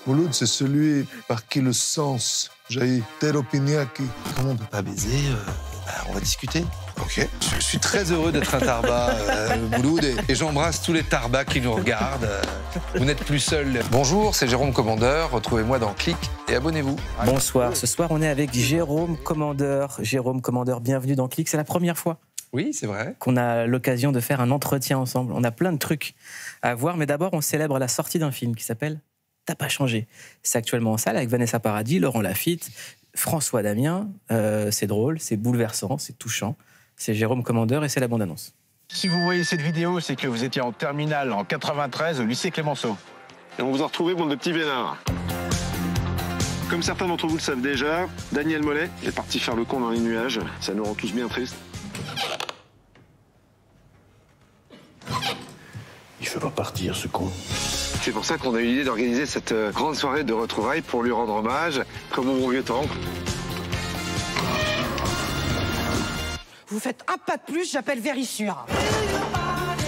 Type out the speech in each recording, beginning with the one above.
Mouloud, c'est celui par qui le sens jaillit. Teropiniaki. Comment on peut pas baiser on va discuter. Ok. Je suis très heureux d'être un tarba, Mouloud, et j'embrasse tous les tarbas qui nous regardent. Vous n'êtes plus seul. Bonjour, c'est Jérôme Commandeur. Retrouvez-moi dans Click et abonnez-vous. Bonsoir. Ce soir, on est avec Jérôme Commandeur. Jérôme Commandeur, bienvenue dans Click. C'est la première fois. Oui, c'est vrai. Qu'on a l'occasion de faire un entretien ensemble. On a plein de trucs à voir, mais d'abord, on célèbre la sortie d'un film qui s'appelle T'as pas changé. C'est actuellement en salle avec Vanessa Paradis, Laurent Lafitte, François Damien. C'est drôle, c'est bouleversant, c'est touchant. C'est Jérôme Commandeur et c'est la bande-annonce. Si vous voyez cette vidéo, c'est que vous étiez en terminale en 93 au lycée Clémenceau. Et on vous a retrouvé, bande de petits vénards. Comme certains d'entre vous le savent déjà, Daniel Mollet est parti faire le con dans les nuages. Ça nous rend tous bien tristes. Il fait pas partir, ce con. C'est pour ça qu'on a eu l'idée d'organiser cette grande soirée de retrouvailles pour lui rendre hommage, comme au bon vieux temps. Vous faites un pas de plus, j'appelle Vérissure.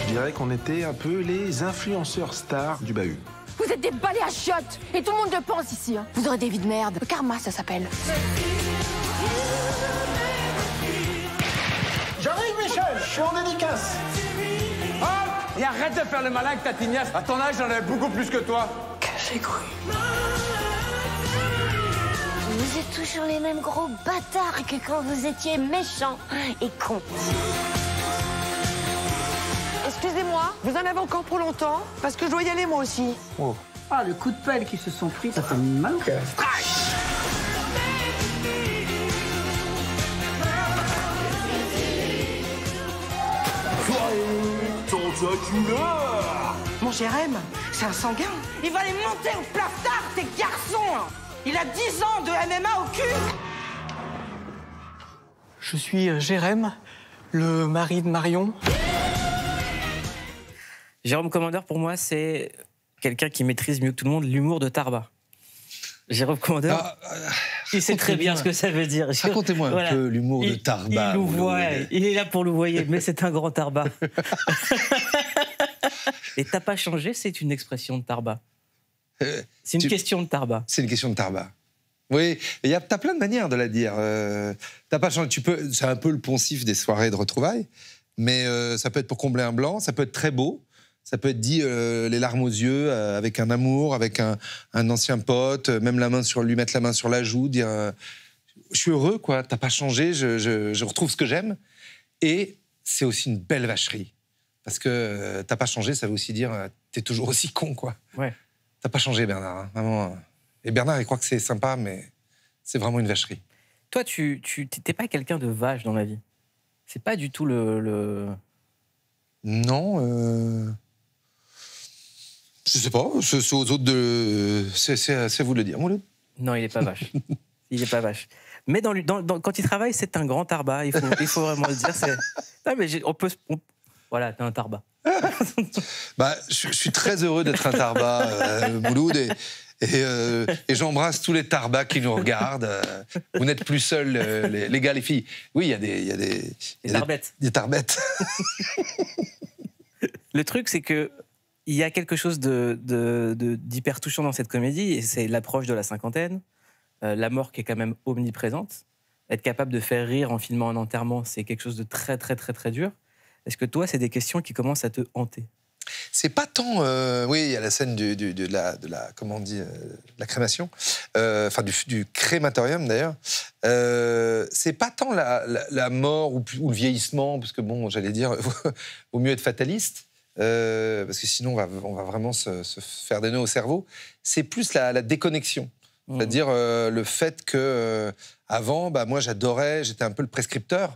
Je dirais qu'on était un peu les influenceurs stars du bahut. Vous êtes des balais à chiottes et tout le monde le pense ici. Vous aurez des vies de merde. Le karma, ça s'appelle. J'arrive, Michel, je suis en dédicace. Et arrête de faire le malin avec ta tignasse. À ton âge, j'en avais beaucoup plus que toi. J'ai cru. Vous êtes toujours les mêmes gros bâtards que quand vous étiez méchants et cons. Excusez-moi, vous en avez encore pour longtemps? Parce que je dois y aller moi aussi. Oh. Ah, le coup de pelle qu'ils se sont pris, ça fait mal au cœur. Mon Jérém, c'est un sanguin. Il va les monter au plastard, tes garçons. Il a 10 ans de MMA au cul. Je suis Jérém, le mari de Marion. Jérôme Commandeur, pour moi, c'est quelqu'un qui maîtrise mieux que tout le monde l'humour de Tarba. Jérôme Commandeur, il sait très bien ce que ça veut dire. Racontez-moi un peu l'humour de Tarba. Il est là pour louvoyer, mais c'est un grand Tarba. Et t'as pas changé, c'est une expression de Tarba. C'est une question de Tarba. C'est une question de Tarba. Oui, t'as plein de manières de la dire. T'as pas changé. C'est un peu le poncif des soirées de retrouvailles, mais ça peut être pour combler un blanc, ça peut être très beau. Ça peut être dit les larmes aux yeux, avec un amour, avec un ancien pote, même lui mettre la main sur la joue, dire je suis heureux, quoi, t'as pas changé, je retrouve ce que j'aime. Et c'est aussi une belle vacherie. Parce que t'as pas changé, ça veut aussi dire t'es toujours aussi con, quoi. Ouais. T'as pas changé, Bernard, hein, vraiment. Et Bernard, il croit que c'est sympa, mais c'est vraiment une vacherie. Toi, tu t'es pas quelqu'un de vache dans la vie. C'est pas du tout le... Non, je sais pas, c'est aux autres de... C'est à vous de le dire. Non, il est pas vache. Il est pas vache. Mais quand il travaille, c'est un grand tarba. Il faut vraiment le dire. Non, mais voilà, t'es un tarba. Je suis très heureux d'être un tarba, Mouloud, et j'embrasse tous les tarbas qui nous regardent. Vous n'êtes plus seuls, les gars, les filles. Oui, il y a des tarbettes. Des tarbettes. Le truc, c'est que il y a quelque chose d'hyper touchant dans cette comédie, et c'est l'approche de la cinquantaine, la mort qui est quand même omniprésente. Être capable de faire rire en filmant un enterrement, c'est quelque chose de très, très, très, très dur. Est-ce que toi, c'est des questions qui commencent à te hanter? C'est pas tant... oui, il y a la scène de comment on dit, la crémation, enfin du crématorium d'ailleurs. C'est pas tant la mort ou le vieillissement, parce que bon, j'allais dire, vaut mieux être fataliste, parce que sinon on va vraiment se faire des nœuds au cerveau. C'est plus la déconnexion. C'est-à-dire le fait que avant, moi j'adorais, j'étais un peu le prescripteur.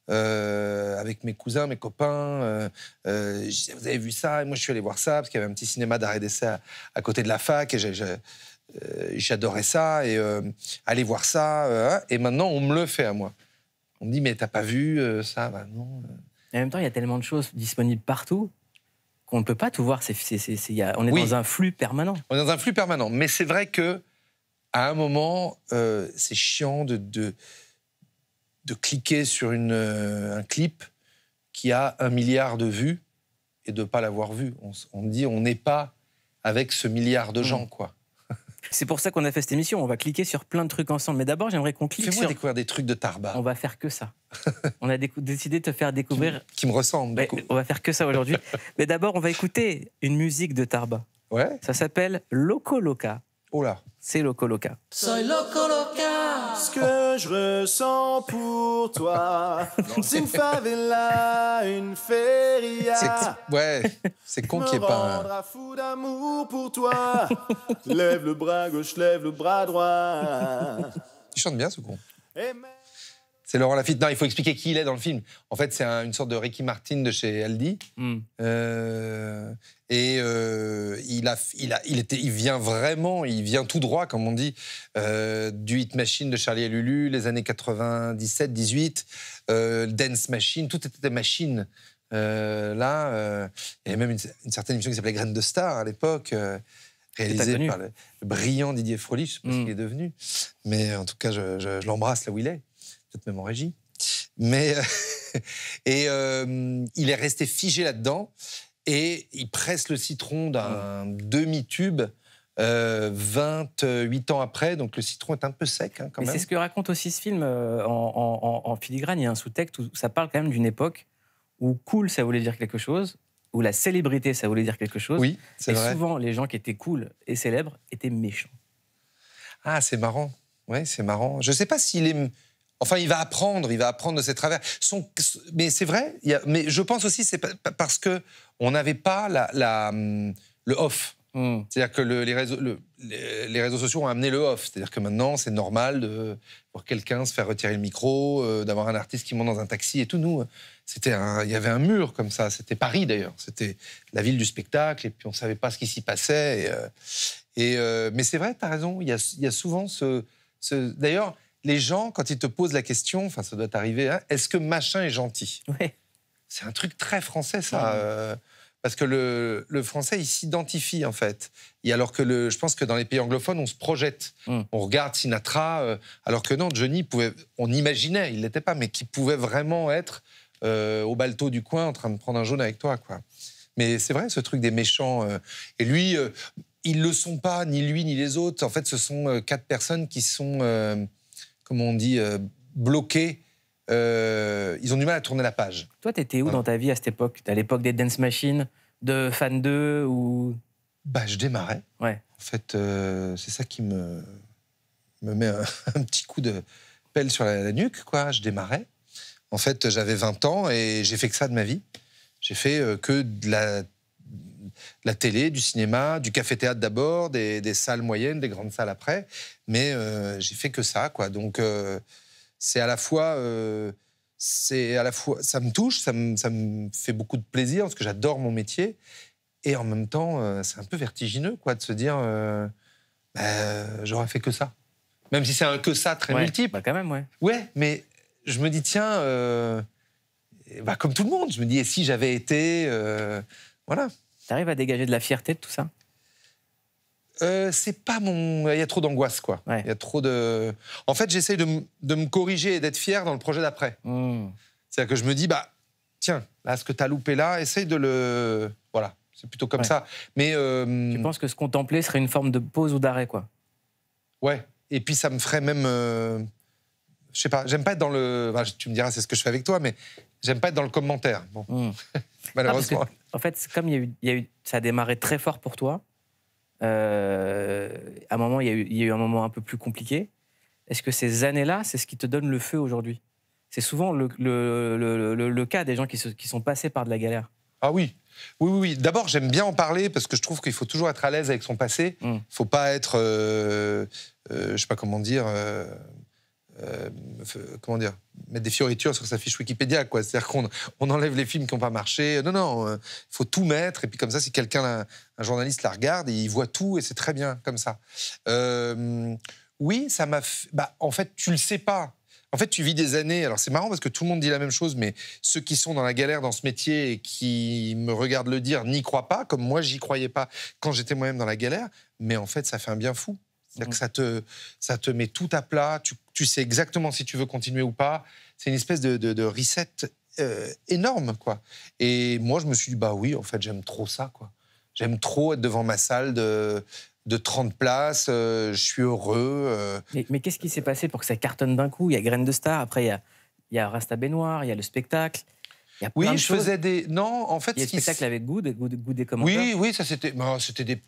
Avec mes cousins, mes copains, je disais, vous avez vu ça? Et moi, je suis allé voir ça, parce qu'il y avait un petit cinéma d'art et d'essai à côté de la fac, et j'adorais ça, et aller voir ça, et maintenant, on me le fait à moi. On me dit, mais t'as pas vu ça? Non. Et en même temps, il y a tellement de choses disponibles partout qu'on ne peut pas tout voir. On est dans un flux permanent. On est dans un flux permanent, mais c'est vrai que à un moment, c'est chiant de cliquer sur un clip qui a 1 milliard de vues et de ne pas l'avoir vu. On dit, on n'est pas avec ce milliard de gens, quoi. C'est pour ça qu'on a fait cette émission. On va cliquer sur plein de trucs ensemble. Mais d'abord, j'aimerais qu'on clique Fais-moi sur... découvrir des trucs de Tarba. On va faire que ça. On a décidé de te faire découvrir... Qui me ressemble, du coup. On va faire que ça aujourd'hui. Mais d'abord, on va écouter une musique de Tarba. Ouais. Ça s'appelle Loco Loca. Oh là. C'est Loco Loca. Soy loco loca. Ce que je ressens pour toi, dans une favela, une feria. Ouais, c'est con qu'il n'y ait pas un fou d'amour pour toi. Lève le bras gauche, lève le bras droit. Il chante bien, ce con. C'est Laurent Lafitte. Non, il faut expliquer qui il est dans le film. En fait, c'est une sorte de Ricky Martin de chez Aldi. Il vient tout droit, comme on dit, du Hit Machine de Charlie et Lulu, les années 97-18, Dance Machine, tout était machine. Il y avait même une certaine émission qui s'appelait Graines de Star à l'époque, réalisée par le brillant Didier Froly, je ne sais pas ce qu'il est devenu, mais en tout cas, je l'embrasse là où il est, peut-être même en régie. Mais il est resté figé là-dedans. Et il presse le citron d'un demi-tube 28 ans après. Donc le citron est un peu sec, quand même. C'est ce que raconte aussi ce film en filigrane. Il y a un sous-texte où ça parle quand même d'une époque où cool, ça voulait dire quelque chose, où la célébrité, ça voulait dire quelque chose. Oui, c'est vrai. Et souvent, les gens qui étaient cool et célèbres étaient méchants. Ah, c'est marrant. Oui, c'est marrant. Je ne sais pas s'il est... Enfin, il va apprendre de ses travers. Mais c'est vrai, mais je pense aussi que c'est parce qu'on n'avait pas le off. C'est-à-dire que les réseaux sociaux ont amené le off. C'est-à-dire que maintenant, c'est normal de voir quelqu'un se faire retirer le micro, d'avoir un artiste qui monte dans un taxi et tout. Nous, il y avait un mur comme ça. C'était Paris, d'ailleurs. C'était la ville du spectacle, et puis on ne savait pas ce qui s'y passait. Mais c'est vrai, tu as raison, il y a souvent D'ailleurs, les gens, quand ils te posent la question, enfin, ça doit t'arriver, hein, est-ce que machin est gentil ? Ouais. C'est un truc très français, ça. Parce que le français, il s'identifie, en fait. Et alors que je pense que dans les pays anglophones, on se projette. On regarde Sinatra, alors que non, Johnny on imaginait, il ne l'était pas, mais qu'il pouvait vraiment être au balto du coin en train de prendre un jaune avec toi, quoi. Mais c'est vrai, ce truc des méchants. Et lui, ils ne le sont pas, ni lui, ni les autres. En fait, ce sont 4 personnes qui sont... comment on dit, bloqués, ils ont du mal à tourner la page. Toi, t'étais où dans ta vie à cette époque ? À l'époque des Dance Machine, de Fan 2 ou... Je démarrais. Ouais. En fait, c'est ça qui me met un petit coup de pelle sur la nuque, quoi. Je démarrais. En fait, j'avais 20 ans et j'ai fait que ça de ma vie. J'ai fait que de la télé, du cinéma, du café-théâtre d'abord, des salles moyennes, des grandes salles après. Mais j'ai fait que ça, quoi. Donc, c'est à la fois... ça me touche, ça me fait beaucoup de plaisir, parce que j'adore mon métier. Et en même temps, c'est un peu vertigineux, quoi, de se dire j'aurais fait que ça. Même si c'est un que ça très multiple. Quand même, ouais. Ouais, mais je me dis, tiens, comme tout le monde, je me dis, et si j'avais été... voilà. T'arrives à dégager de la fierté de tout ça ? C'est pas mon... Il y a trop d'angoisse, quoi. Ouais. Il y a trop de... En fait, j'essaye de me corriger et d'être fier dans le projet d'après. C'est-à-dire que je me dis, tiens, là, ce que t'as loupé là, essaye de le... Voilà, c'est plutôt comme ça. Mais... Tu penses que se contempler serait une forme de pause ou d'arrêt, quoi ? Ouais. Et puis, ça me ferait même... je sais pas, j'aime pas être dans le... Enfin, tu me diras, c'est ce que je fais avec toi, mais j'aime pas être dans le commentaire. Bon. Malheureusement. Parce que, en fait, c'est comme ça a démarré très fort pour toi. À un moment, il y a eu un moment un peu plus compliqué. Est-ce que ces années-là, c'est ce qui te donne le feu aujourd'hui ? C'est souvent le cas des gens qui sont passés par de la galère. Ah oui. Oui. D'abord, j'aime bien en parler parce que je trouve qu'il faut toujours être à l'aise avec son passé. Il ne faut pas être, je sais pas comment dire, mettre des fioritures sur sa fiche Wikipédia, quoi. C'est-à-dire qu'on enlève les films qui n'ont pas marché. Non, il faut tout mettre. Et puis comme ça, si quelqu'un, un journaliste la regarde, il voit tout et c'est très bien comme ça. Oui, ça m'a... en fait, tu le sais pas. En fait, tu vis des années... Alors, c'est marrant parce que tout le monde dit la même chose, mais ceux qui sont dans la galère dans ce métier et qui me regardent le dire n'y croient pas, comme moi, j'y croyais pas quand j'étais moi-même dans la galère. Mais en fait, ça fait un bien fou. C'est-à-dire que ça te met tout à plat. Tu sais exactement si tu veux continuer ou pas. C'est une espèce de reset énorme, quoi. Et moi, je me suis dit, oui, en fait, j'aime trop ça, quoi. J'aime trop être devant ma salle de 30 places, je suis heureux. Mais qu'est-ce qui s'est passé pour que ça cartonne d'un coup? Il y a Graines de Star, après il y a Rasta Baignoire, il y a le spectacle. Il y a plein de choses. Faisais des... Non, en fait... Il y a le spectacle avec Good des commentaires. Oui, ça c'était... c'était des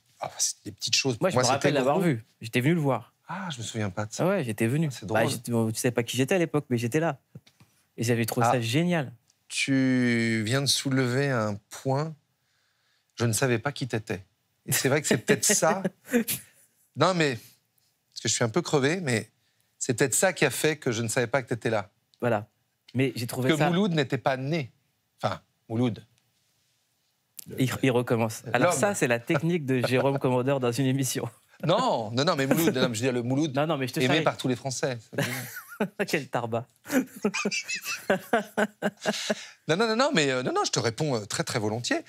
petites choses. Moi, je me rappelle l'avoir vu. J'étais venu le voir. Ah, je me souviens pas de ça. Ah ouais, j'étais venu. C'est drôle. Tu savais pas qui j'étais à l'époque, mais j'étais là. Et j'avais trouvé ça génial. Tu viens de soulever un point. Je ne savais pas qui t'étais. Et c'est vrai que c'est peut-être ça. Non, mais... Parce que je suis un peu crevé, mais c'est peut-être ça qui a fait que je ne savais pas que t'étais là. Voilà. Mais j'ai trouvé que Mouloud n'était pas né. Enfin, Mouloud. Il recommence. Alors ça, c'est la technique de Jérôme Commandeur dans une émission. Non, mais Mouloud, je veux dire le Mouloud mais je te aimé par tous les Français. Quel tarbat. Non, mais je te réponds très très volontiers.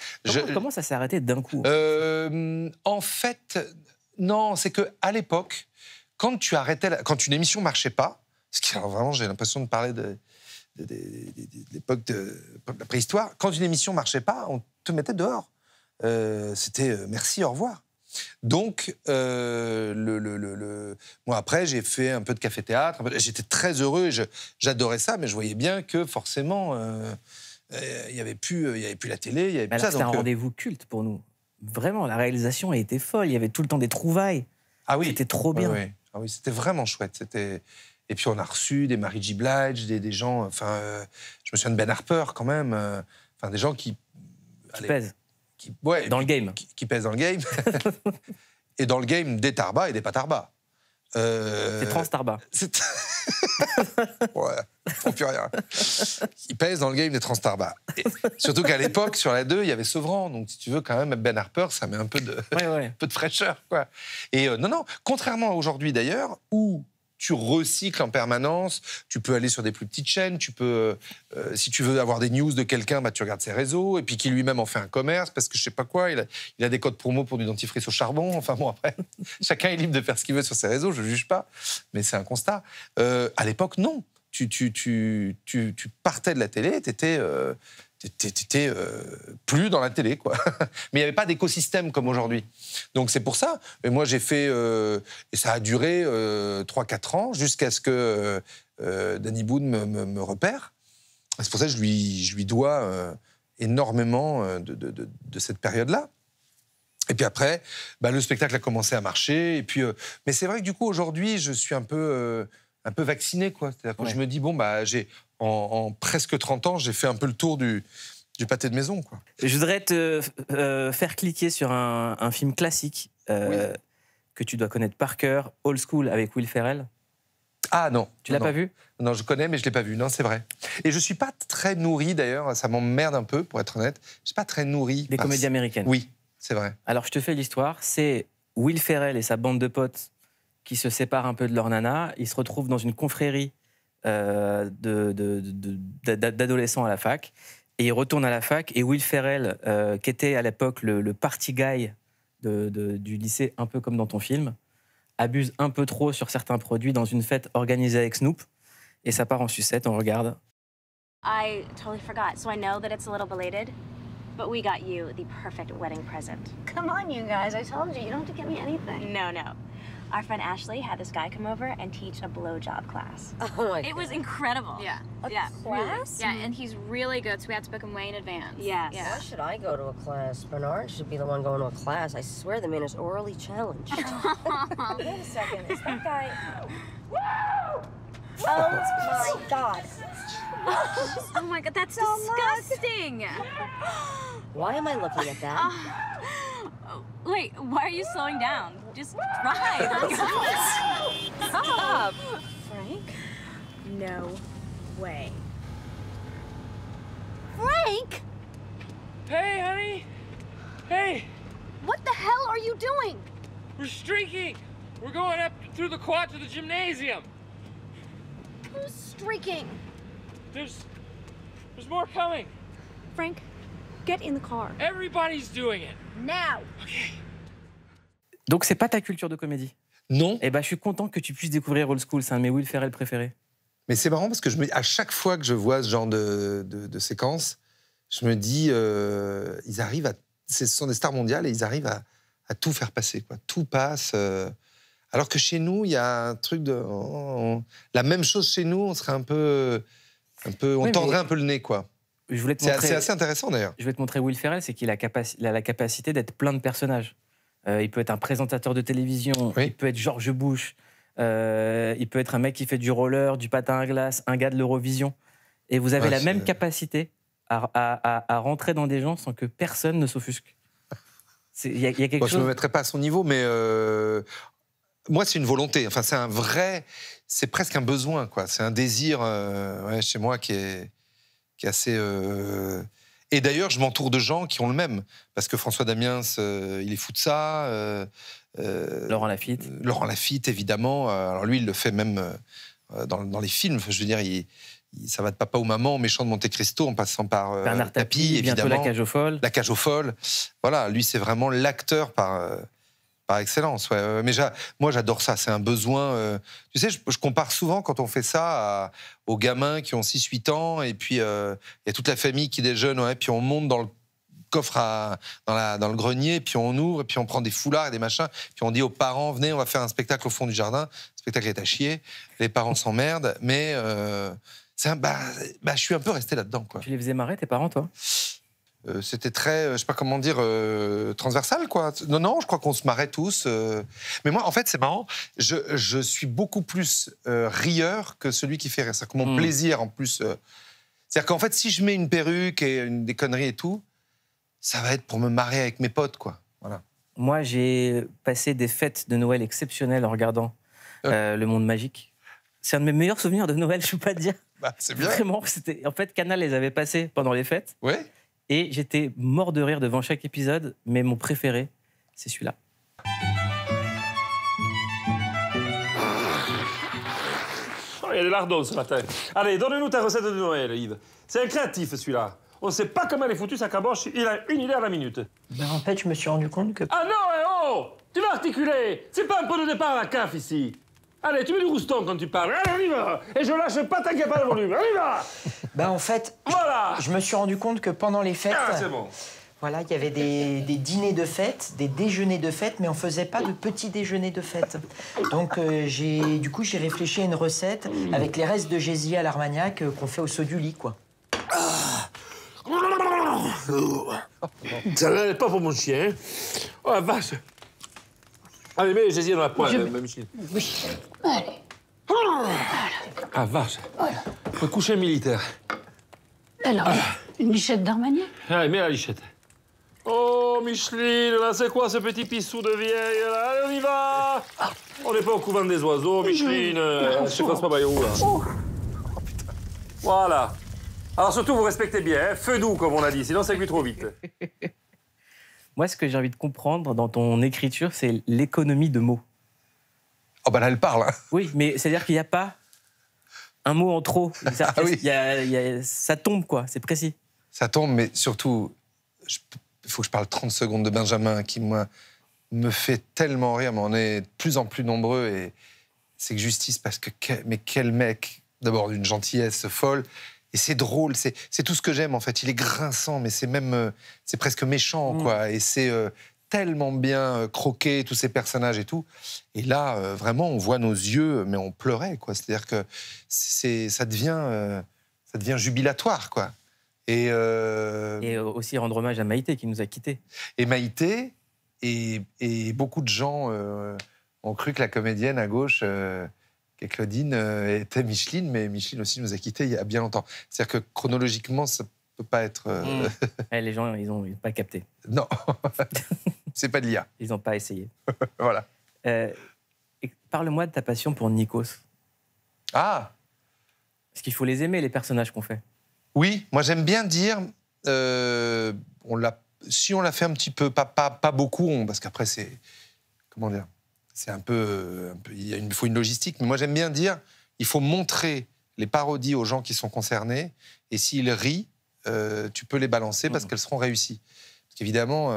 Comment ça s'est arrêté d'un coup? En fait, non, c'est que à l'époque, quand quand une émission marchait pas, ce qui alors vraiment j'ai l'impression de parler de l'époque de la préhistoire, quand une émission marchait pas, on te mettait dehors. C'était merci, au revoir. Donc, moi, après, j'ai fait un peu de café-théâtre. J'étais très heureux et j'adorais ça, mais je voyais bien que forcément, il n'y avait plus la télé, il n'y avait plus ça. C'était un rendez-vous culte pour nous. Vraiment, la réalisation a été folle. Il y avait tout le temps des trouvailles. Ah oui. C'était trop bien. Oui. Ah oui, c'était vraiment chouette. Et puis, on a reçu des Mary J. Blige, des gens... Enfin, je me souviens de Ben Harper, quand même. Enfin, des gens qui pèsent. Dans le game. Qui pèsent dans le game. Et dans le game, des Tarba et des pas Tarba. C'est Trans-Tarba. Ouais, ils font plus rien. Ils pèsent dans le game des Trans-Tarba. Surtout qu'à l'époque, sur la 2, il y avait Sevran. Donc, si tu veux, quand même, Ben Harper, ça met un peu de, un peu de fraîcheur, quoi. Et non, contrairement à aujourd'hui, d'ailleurs, où tu recycles en permanence, tu peux aller sur des plus petites chaînes, tu peux, si tu veux avoir des news de quelqu'un, tu regardes ses réseaux, et puis qui lui-même en fait un commerce, parce que je sais pas quoi, il a des codes promo pour du dentifrice au charbon, enfin bon, après, chacun est libre de faire ce qu'il veut sur ses réseaux, je juge pas, mais c'est un constat. À l'époque, non. Tu partais de la télé, t'étais plus dans la télé, quoi. Mais il n'y avait pas d'écosystème comme aujourd'hui. Donc c'est pour ça. Et moi, j'ai fait... et ça a duré 3-4 ans jusqu'à ce que Danny Boone me repère. C'est pour ça que je lui dois énormément de cette période-là. Et puis après, le spectacle a commencé à marcher. Et puis, mais c'est vrai que du coup, aujourd'hui, je suis un peu vacciné, quoi. C'est-à-dire que je me dis, j'ai... En presque 30 ans, j'ai fait un peu le tour du pâté de maison, quoi. Je voudrais te faire cliquer sur un film classique que tu dois connaître par cœur, Old School avec Will Ferrell. Ah non. Tu l'as pas vu? Non, je connais, mais je l'ai pas vu. Non, c'est vrai. Et je suis pas très nourri, d'ailleurs. Ça m'emmerde un peu, pour être honnête. Je suis pas très nourri. Des comédies américaines. Oui, c'est vrai. Alors, je te fais l'histoire. C'est Will Ferrell et sa bande de potes qui se séparent un peu de leur nana. Ils se retrouvent dans une confrérie d'adolescents à la fac, et il retourne à la fac, et Will Ferrell, qui était à l'époque le party guy du lycée, un peu comme dans ton film, abuse un peu trop sur certains produits dans une fête organisée avec Snoop, et ça part en sucette. On regarde. I totally forgot, so I know that it's a little belated, but we got you the perfect wedding present. Come on, you guys. I told you, you don't have to get me anything. No. Our friend Ashley had this guy come over and teach a blowjob class. Oh my God. It was incredible. Yeah. A class? Yeah, and he's really good, so we had to book him way in advance. Yes. Yeah. Why should I go to a class? Bernard should be the one going to a class. I swear the man is orally challenged. Wait a second. Is that guy... Oh my God. Oh my God, that's disgusting. Why am I looking at that? Wait, why are you slowing down? Just drive. Stop. Frank? No way. Frank! Hey, honey. Hey. What the hell are you doing? We're streaking. We're going up through the quad to the gymnasium. Who's streaking? There's more coming. Frank, get in the car. Everybody's doing it. Now. Okay. Donc c'est pas ta culture de comédie? Non. Eh ben, je suis content que tu puisses découvrir Old School. C'est un de mes Will Ferrell préférés. Mais c'est marrant parce que à chaque fois que je vois ce genre de séquence, je me dis, ils arrivent ce sont des stars mondiales et ils arrivent à à tout faire passer, quoi. Tout passe. Alors que chez nous, il y a un truc de... la même chose chez nous, on serait un peu on tendrait un peu le nez, quoi. C'est assez intéressant, d'ailleurs. Je vais te montrer Will Ferrell, c'est qu'il a la capacité d'être plein de personnages. Il peut être un présentateur de télévision, il peut être George Bush, il peut être un mec qui fait du roller, du patin à glace, un gars de l'Eurovision. Et vous avez la même capacité à rentrer dans des gens sans que personne ne s'offusque. Il y a quelque chose... Je ne me mettrais pas à son niveau, mais moi, c'est une volonté. Enfin, c'est presque un besoin, quoi. C'est un désir chez moi qui est assez... Et d'ailleurs, je m'entoure de gens qui ont le même. Parce que François Damiens, il est fou de ça. Laurent Lafitte. Laurent Lafitte, évidemment. Alors lui, il le fait même dans les films. Je veux dire, ça va de papa ou maman, méchant de Monte Cristo, en passant par Bernard Tapie, évidemment. Bientôt La Cage aux Folles. La Cage aux Folles. Voilà, lui, c'est vraiment l'acteur par excellence. Ouais. Mais moi, j'adore ça. C'est un besoin... Tu sais, je compare souvent, quand on fait ça, aux gamins qui ont 6-8 ans, et puis il y a toute la famille qui déjeune, ouais, puis on monte dans le coffre dans le grenier, puis on ouvre, et puis on prend des foulards et des machins, puis on dit aux parents, venez, on va faire un spectacle au fond du jardin. Le spectacle est à chier, les parents s'emmerdent, mais je suis un peu resté là-dedans, quoi. Tu les faisais marrer, tes parents, toi? C'était très, je sais pas comment dire, transversal, quoi. Non, je crois qu'on se marrait tous. Mais moi, en fait, c'est marrant, je suis beaucoup plus rieur que celui qui fait rire. C'est-à-dire que mon plaisir, en plus... C'est-à-dire qu'en fait, si je mets une perruque et des conneries et tout, ça va être pour me marrer avec mes potes, quoi. Voilà. Moi, j'ai passé des fêtes de Noël exceptionnelles en regardant Le Monde Magique. C'est un de mes meilleurs souvenirs de Noël, je peux pas te dire. C'est bien. Vraiment, en fait, Canal les avait passés pendant les fêtes. Ouais. Et j'étais mort de rire devant chaque épisode, mais mon préféré, c'est celui-là. Oh, il y a des lardons ce matin. Allez, donne-nous ta recette de Noël, Yves. C'est un créatif, celui-là. On ne sait pas comment elle est foutue, sa caboche. Il a une idée à la minute. Ben, en fait, je me suis rendu compte que... Ah non, oh! Tu vas articuler. C'est pas un pot de départ à la CAF, ici. Allez, tu mets du rouston quand tu parles. Allez, on y va. Et je lâche pas, t'inquiète pas le volume. On y va. Ben, en fait, voilà. Je me suis rendu compte que pendant les fêtes... Ah, c'est bon. Voilà, il y avait des dîners de fête, des déjeuners de fête, mais on faisait pas de petits déjeuners de fête. Donc, j'ai réfléchi à une recette avec les restes de gésier à l'armagnac qu'on fait au saut du lit, quoi. Ça n'est pas pour mon chien. Oh, la vache. Allez, mets les gésiers dans la poêle, Micheline. Oui. Allez. Ah, vache. Voilà. Un coucher militaire. Alors, une lichette d'Armagnac? Allez, mets la lichette. Oh, Micheline, là, c'est quoi ce petit pissou de vieille, là? Allez, on y va. On n'est pas au couvent des oiseaux, Micheline. Je ne passe pas Bayrou, là. Oh, putain. Voilà. Alors, surtout, vous respectez bien, hein? Feu doux, comme on a dit, sinon ça cuit trop vite. Moi, ce que j'ai envie de comprendre dans ton écriture, c'est l'économie de mots. Oh, ben là, elle parle, hein. Oui, mais c'est-à-dire qu'il n'y a pas un mot en trop. Ça tombe, quoi, c'est précis. Ça tombe, mais surtout, il faut que je parle 30 secondes de Benjamin, qui, moi, me fait tellement rire, mais on est de plus en plus nombreux, et c'est que justice, parce que, mais quel mec, d'abord d'une gentillesse folle, et c'est drôle, c'est tout ce que j'aime, en fait. Il est grinçant, mais c'est même, c'est presque méchant, quoi, et c'est tellement bien croqué, tous ces personnages et tout. Et là, vraiment, on voit nos yeux, mais on pleurait, quoi. C'est-à-dire que ça devient jubilatoire, quoi. Et aussi rendre hommage à Maïté, qui nous a quittés. Et Maïté, et beaucoup de gens ont cru que la comédienne à gauche, Claudine, était Micheline, mais Micheline aussi nous a quittés il y a bien longtemps. C'est-à-dire que chronologiquement, ça peut pas être... Les gens, ils n'ont pas capté. Non, c'est pas de l'IA. Ils n'ont pas essayé. Voilà. Parle-moi de ta passion pour Nikos. Ah! Parce qu'il faut les aimer, les personnages qu'on fait. Oui, moi j'aime bien dire, si on l'a fait un petit peu, pas beaucoup, parce qu'après c'est, comment dire, c'est un peu il faut une logistique, mais moi j'aime bien dire, il faut montrer les parodies aux gens qui sont concernés, et s'ils rient, tu peux les balancer parce qu'elles seront réussies. Parce qu'évidemment,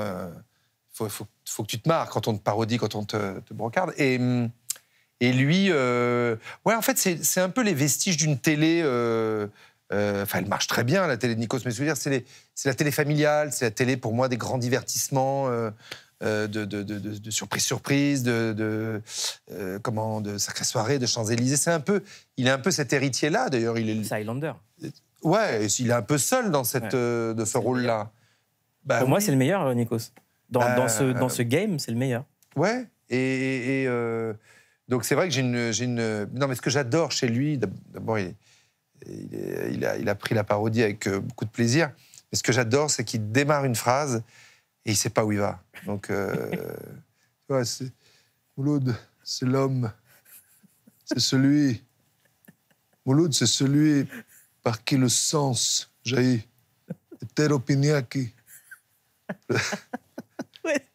faut que tu te marres quand on te parodie, quand on te brocarde. Et lui, ouais, en fait, c'est un peu les vestiges d'une télé. Enfin, elle marche très bien, la télé de Nikos, mais je veux dire, c'est la télé familiale, c'est la télé, pour moi, des grands divertissements. de surprise, de sacrée soirée, de Champs-Élysées. Il est un peu cet héritier-là, d'ailleurs. C'est Highlander. Ouais, il est un peu seul dans de ce rôle-là. Bah, pour moi, c'est le meilleur, Nikos. Dans ce game, c'est le meilleur. Ouais, donc c'est vrai que j'ai une... Non, mais ce que j'adore chez lui, d'abord, il a pris la parodie avec beaucoup de plaisir, mais ce que j'adore, c'est qu'il démarre une phrase et il sait pas où il va. Donc, ouais, Mouloud, c'est l'homme, c'est celui... Mouloud, c'est celui par qui le sens jaillit. Hétéropiniaki.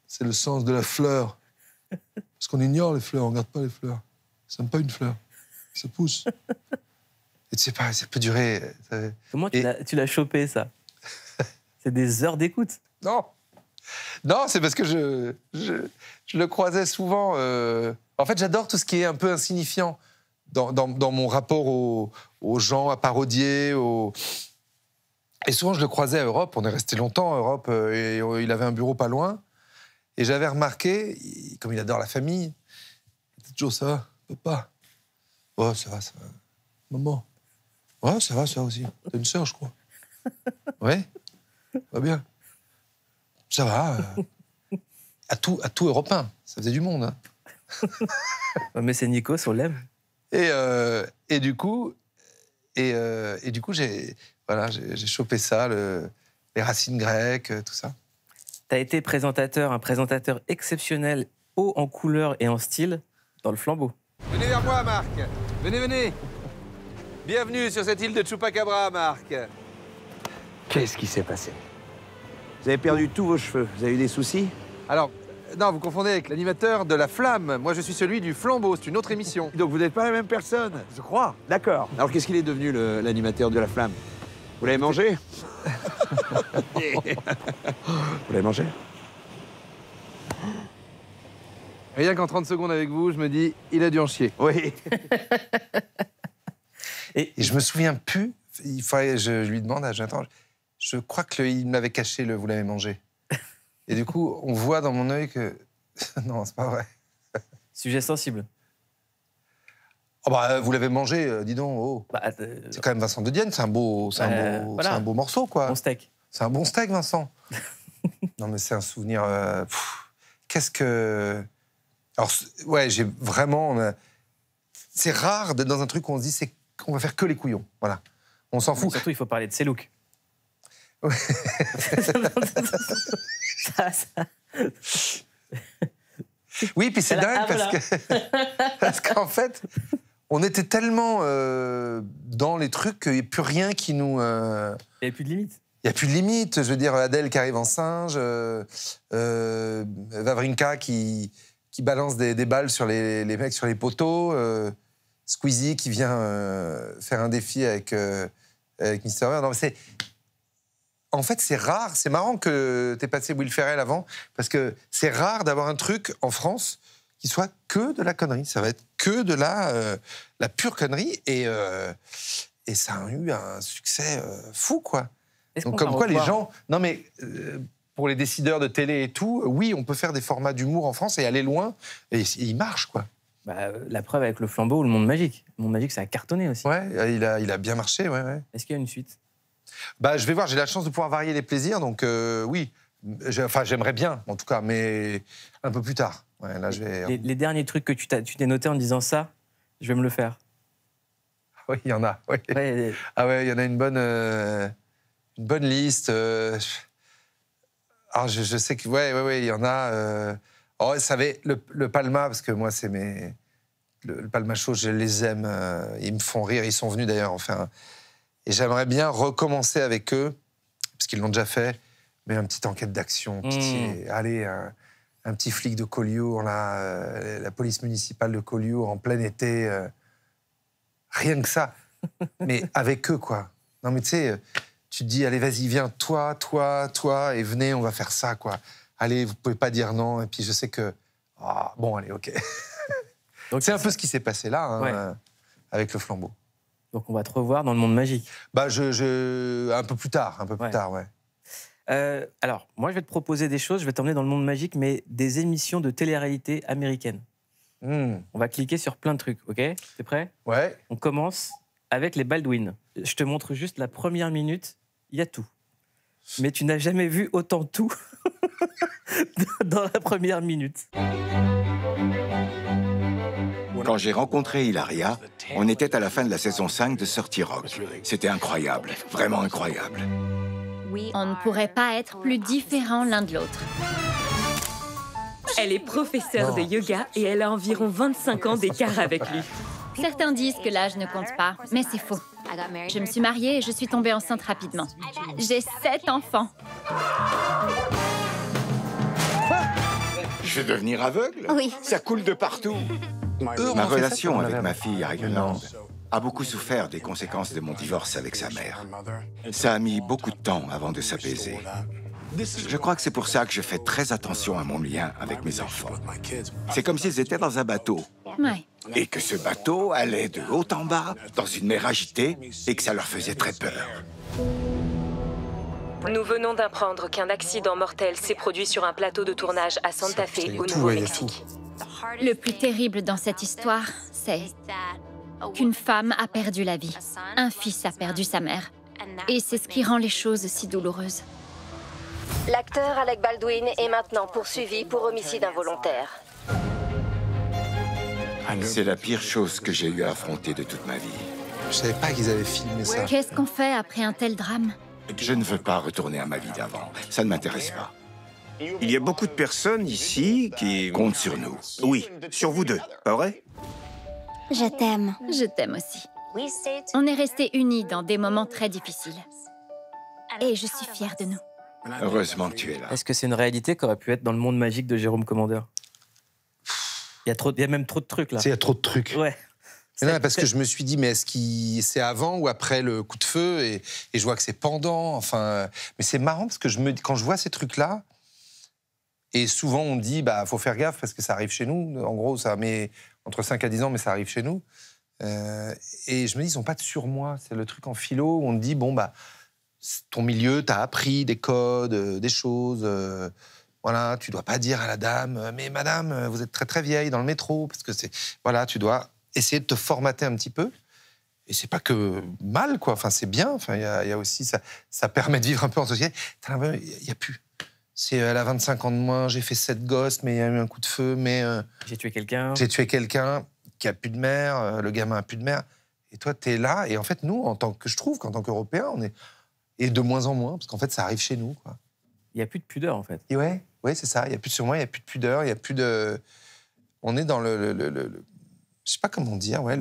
C'est le sens de la fleur. Parce qu'on ignore les fleurs, on regarde pas les fleurs. C'est même pas une fleur. Ça pousse. Et tu sais pas, ça peut durer... Comment tu l'as chopé, ça? C'est des heures d'écoute. Non, c'est parce que je le croisais souvent. En fait, j'adore tout ce qui est un peu insignifiant dans mon rapport aux gens à parodier. Et souvent, je le croisais à Europe. On est resté longtemps à Europe et il avait un bureau pas loin. Et j'avais remarqué, comme il adore la famille, toujours ça va, papa. Ouais, ça va. Maman. Ouais, ça va aussi. T'as une sœur, je crois. Ouais. Va bien. Ça va. À tout européen. Ça faisait du monde. Hein. Mais c'est Nikos, on l'aime. Et du coup, j'ai chopé ça, les racines grecques, tout ça. Tu as été un présentateur exceptionnel, haut en couleur et en style, dans le Flambeau. Venez vers moi, Marc. Venez. Bienvenue sur cette île de Chupacabra, Marc. Qu'est-ce qui s'est passé? Vous avez perdu tous vos cheveux. Vous avez eu des soucis? Alors, non, vous confondez avec l'animateur de La Flamme. Moi, je suis celui du Flambeau. C'est une autre émission. Donc vous n'êtes pas la même personne? Je crois. D'accord. Alors qu'est-ce qu'il est devenu, l'animateur de La Flamme? Vous l'avez mangé? Vous l'avez mangé? Rien qu'en 30 secondes avec vous, je me dis, il a dû en chier. Oui. Et je me souviens plus, il faudrait, je lui demande à Jonathan, je crois qu'il m'avait caché le « vous l'avez mangé ». Et du coup, on voit dans mon œil que... non, c'est pas vrai. Sujet sensible. Oh bah, vous l'avez mangé, dis donc. Oh. C'est quand même Vincent de Dienne, c'est un beau morceau, quoi. Bon steak. C'est un bon steak, Vincent. Non, mais c'est un souvenir... Qu'est-ce que... Alors, ouais, j'ai vraiment... C'est rare d'être dans un truc où on se dit qu'on va faire que les couillons. Voilà. On s'en fout. Surtout, il faut parler de ses looks. Ouais. Oui, puis c'est dingue parce qu'en fait, on était tellement dans les trucs qu'il n'y a plus rien qui nous... Il n'y a plus de limite. Il n'y a plus de limite. Je veux dire, Adèle qui arrive en singe, Vavrinka qui balance des balles sur les mecs sur les poteaux, Squeezie qui vient faire un défi avec Mister Bear. Non, mais en fait, c'est rare. C'est marrant que t'aies passé Will Ferrell avant, parce que c'est rare d'avoir un truc en France qui soit que de la connerie. Ça va être que de la pure connerie. Et ça a eu un succès fou, quoi. Donc, comme quoi, les gens... Non, mais pour les décideurs de télé et tout, oui, on peut faire des formats d'humour en France et aller loin. Et ils marchent, quoi. Bah, la preuve avec le Flambeau ou le Monde Magique. Le Monde Magique, ça a cartonné aussi. Ouais, il a bien marché, ouais. Est-ce qu'il y a une suite? Bah, je vais voir, j'ai la chance de pouvoir varier les plaisirs, donc oui. J'aimerais bien, en tout cas, mais un peu plus tard. Ouais, là, je vais... Les derniers trucs que tu t'es noté en disant ça, je vais me le faire. Oui, il y en a. Ouais. Ouais, ah ouais, il y en a une bonne liste. Alors, je sais que, ouais, il y en a. Oh, vous savez, le Palma, parce que moi, c'est le Palma Show, je les aime. Ils me font rire. Ils sont venus d'ailleurs, enfin. Et j'aimerais bien recommencer avec eux, parce qu'ils l'ont déjà fait, mais une petite enquête d'action. Allez, un petit flic de Collioure, là, la police municipale de Collioure, en plein été. Rien que ça. Mais avec eux, quoi. Non, mais tu sais, tu te dis, allez, vas-y, viens, toi, et venez, on va faire ça, quoi. Allez, vous pouvez pas dire non. Et puis je sais que... Oh, bon, allez, OK. Donc c'est un peu ce qui s'est passé là, hein, avec le Flambeau. Donc on va te revoir dans le Monde Magique. Bah, un peu plus tard, ouais. Alors, moi, je vais te proposer des choses, je vais t'emmener dans le monde magique, mais des émissions de télé-réalité américaines. On va cliquer sur plein de trucs, ok? T'es prêt? Ouais. On commence avec les Baldwin. Je te montre juste la première minute, il y a tout. Mais tu n'as jamais vu autant tout dans la première minute. Quand j'ai rencontré Hilaria, on était à la fin de la saison 5 de 30 Rock. C'était incroyable, vraiment incroyable. On ne pourrait pas être plus différents l'un de l'autre. Elle est professeure de yoga et elle a environ 25 ans d'écart avec lui. Certains disent que l'âge ne compte pas, mais c'est faux. Je me suis mariée et je suis tombée enceinte rapidement. J'ai 7 enfants. Je vais devenir aveugle? Oui. Ça coule de partout. Ma relation avec ma fille Ireland a beaucoup souffert des conséquences de mon divorce avec sa mère. Ça a mis beaucoup de temps avant de s'apaiser. Je crois que c'est pour ça que je fais très attention à mon lien avec mes enfants. C'est comme s'ils étaient dans un bateau. Ouais. Et que ce bateau allait de haut en bas, dans une mer agitée, et que ça leur faisait très peur. Nous venons d'apprendre qu'un accident mortel s'est produit sur un plateau de tournage à Santa Fe, au Nouveau-Mexique. Le plus terrible dans cette histoire, c'est qu'une femme a perdu la vie. Un fils a perdu sa mère. Et c'est ce qui rend les choses si douloureuses. L'acteur Alec Baldwin est maintenant poursuivi pour homicide involontaire. C'est la pire chose que j'ai eu à affronter de toute ma vie. Je savais pas qu'ils avaient filmé ça. Qu'est-ce qu'on fait après un tel drame? Je ne veux pas retourner à ma vie d'avant. Ça ne m'intéresse pas. Il y a beaucoup de personnes ici qui comptent sur nous. Oui, sur vous deux, pas vrai? Je t'aime. Je t'aime aussi. On est restés unis dans des moments très difficiles. Et je suis fière de nous. Heureusement que tu es là. Est-ce que c'est une réalité qui aurait pu être dans le monde magique de Jérôme Commandeur? Il y a même trop de trucs là. Il y a trop de trucs. Ouais. Non, parce que je me suis dit, mais est-ce que c'est avant ou après le coup de feu et je vois que c'est pendant. Enfin, mais c'est marrant parce que quand je vois ces trucs-là, et souvent on dit, bah, faut faire gaffe parce que ça arrive chez nous. En gros, ça met entre 5 à 10 ans, mais ça arrive chez nous. Et je me dis, ils sont pas de surmoi. C'est le truc en philo où on te dit, bon, bah, ton milieu, t'as appris des codes, des choses. Voilà, tu dois pas dire à la dame, mais madame, vous êtes très très vieille dans le métro, parce que c'est. Voilà, tu dois essayer de te formater un petit peu. Et c'est pas que mal, quoi. Enfin, c'est bien. Enfin, il y a aussi ça permet de vivre un peu en société. Il y a plus. C'est elle a 25 ans de moins, j'ai fait 7 gosses, mais il y a eu un coup de feu, mais j'ai tué quelqu'un. J'ai tué quelqu'un qui a plus de mère, le gamin a plus de mère. Et toi, t'es là. Et en fait, nous, je trouve qu'en tant qu'Européens, on est et de moins en moins, parce qu'en fait, ça arrive chez nous, quoi. Il y a plus de pudeur, en fait. Et ouais, c'est ça. Il y a plus de surmoi, il y a plus de pudeur, il y a plus de. On est dans je sais pas comment dire, ouais,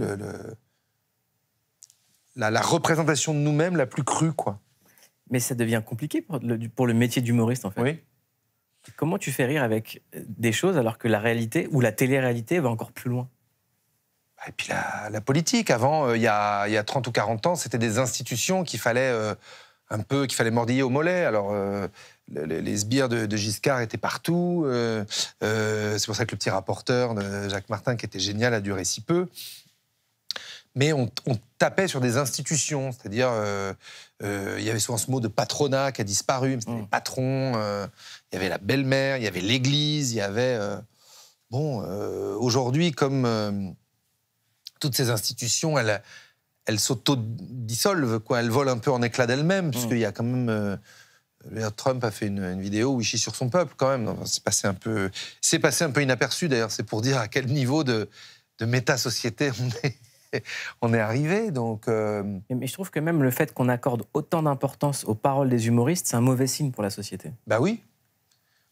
la représentation de nous-mêmes la plus crue, quoi. Mais ça devient compliqué pour le métier d'humoriste, en fait. Oui. Comment tu fais rire avec des choses alors que la réalité ou la télé-réalité va encore plus loin? Et puis la politique. Avant, il y a 30 ou 40 ans, c'était des institutions qu'il fallait qu'il fallait mordiller au mollet. Alors, les sbires de Giscard étaient partout. C'est pour ça que le petit rapporteur de Jacques Martin, qui était génial, a duré si peu. Mais on tapait sur des institutions, c'est-à-dire il y avait souvent ce mot de patronat qui a disparu, c'était les patrons, il y avait la belle-mère, il y avait l'église, il y avait... aujourd'hui, comme toutes ces institutions, elles s'auto-dissolvent, quoi. Elles volent un peu en éclats d'elles-mêmes, puisqu'il y a quand même... Trump a fait une vidéo où il chie sur son peuple, quand même. C'est passé un peu inaperçu, d'ailleurs. C'est pour dire à quel niveau de méta-société on est arrivé, donc... Mais je trouve que même le fait qu'on accorde autant d'importance aux paroles des humoristes, c'est un mauvais signe pour la société. Bah oui.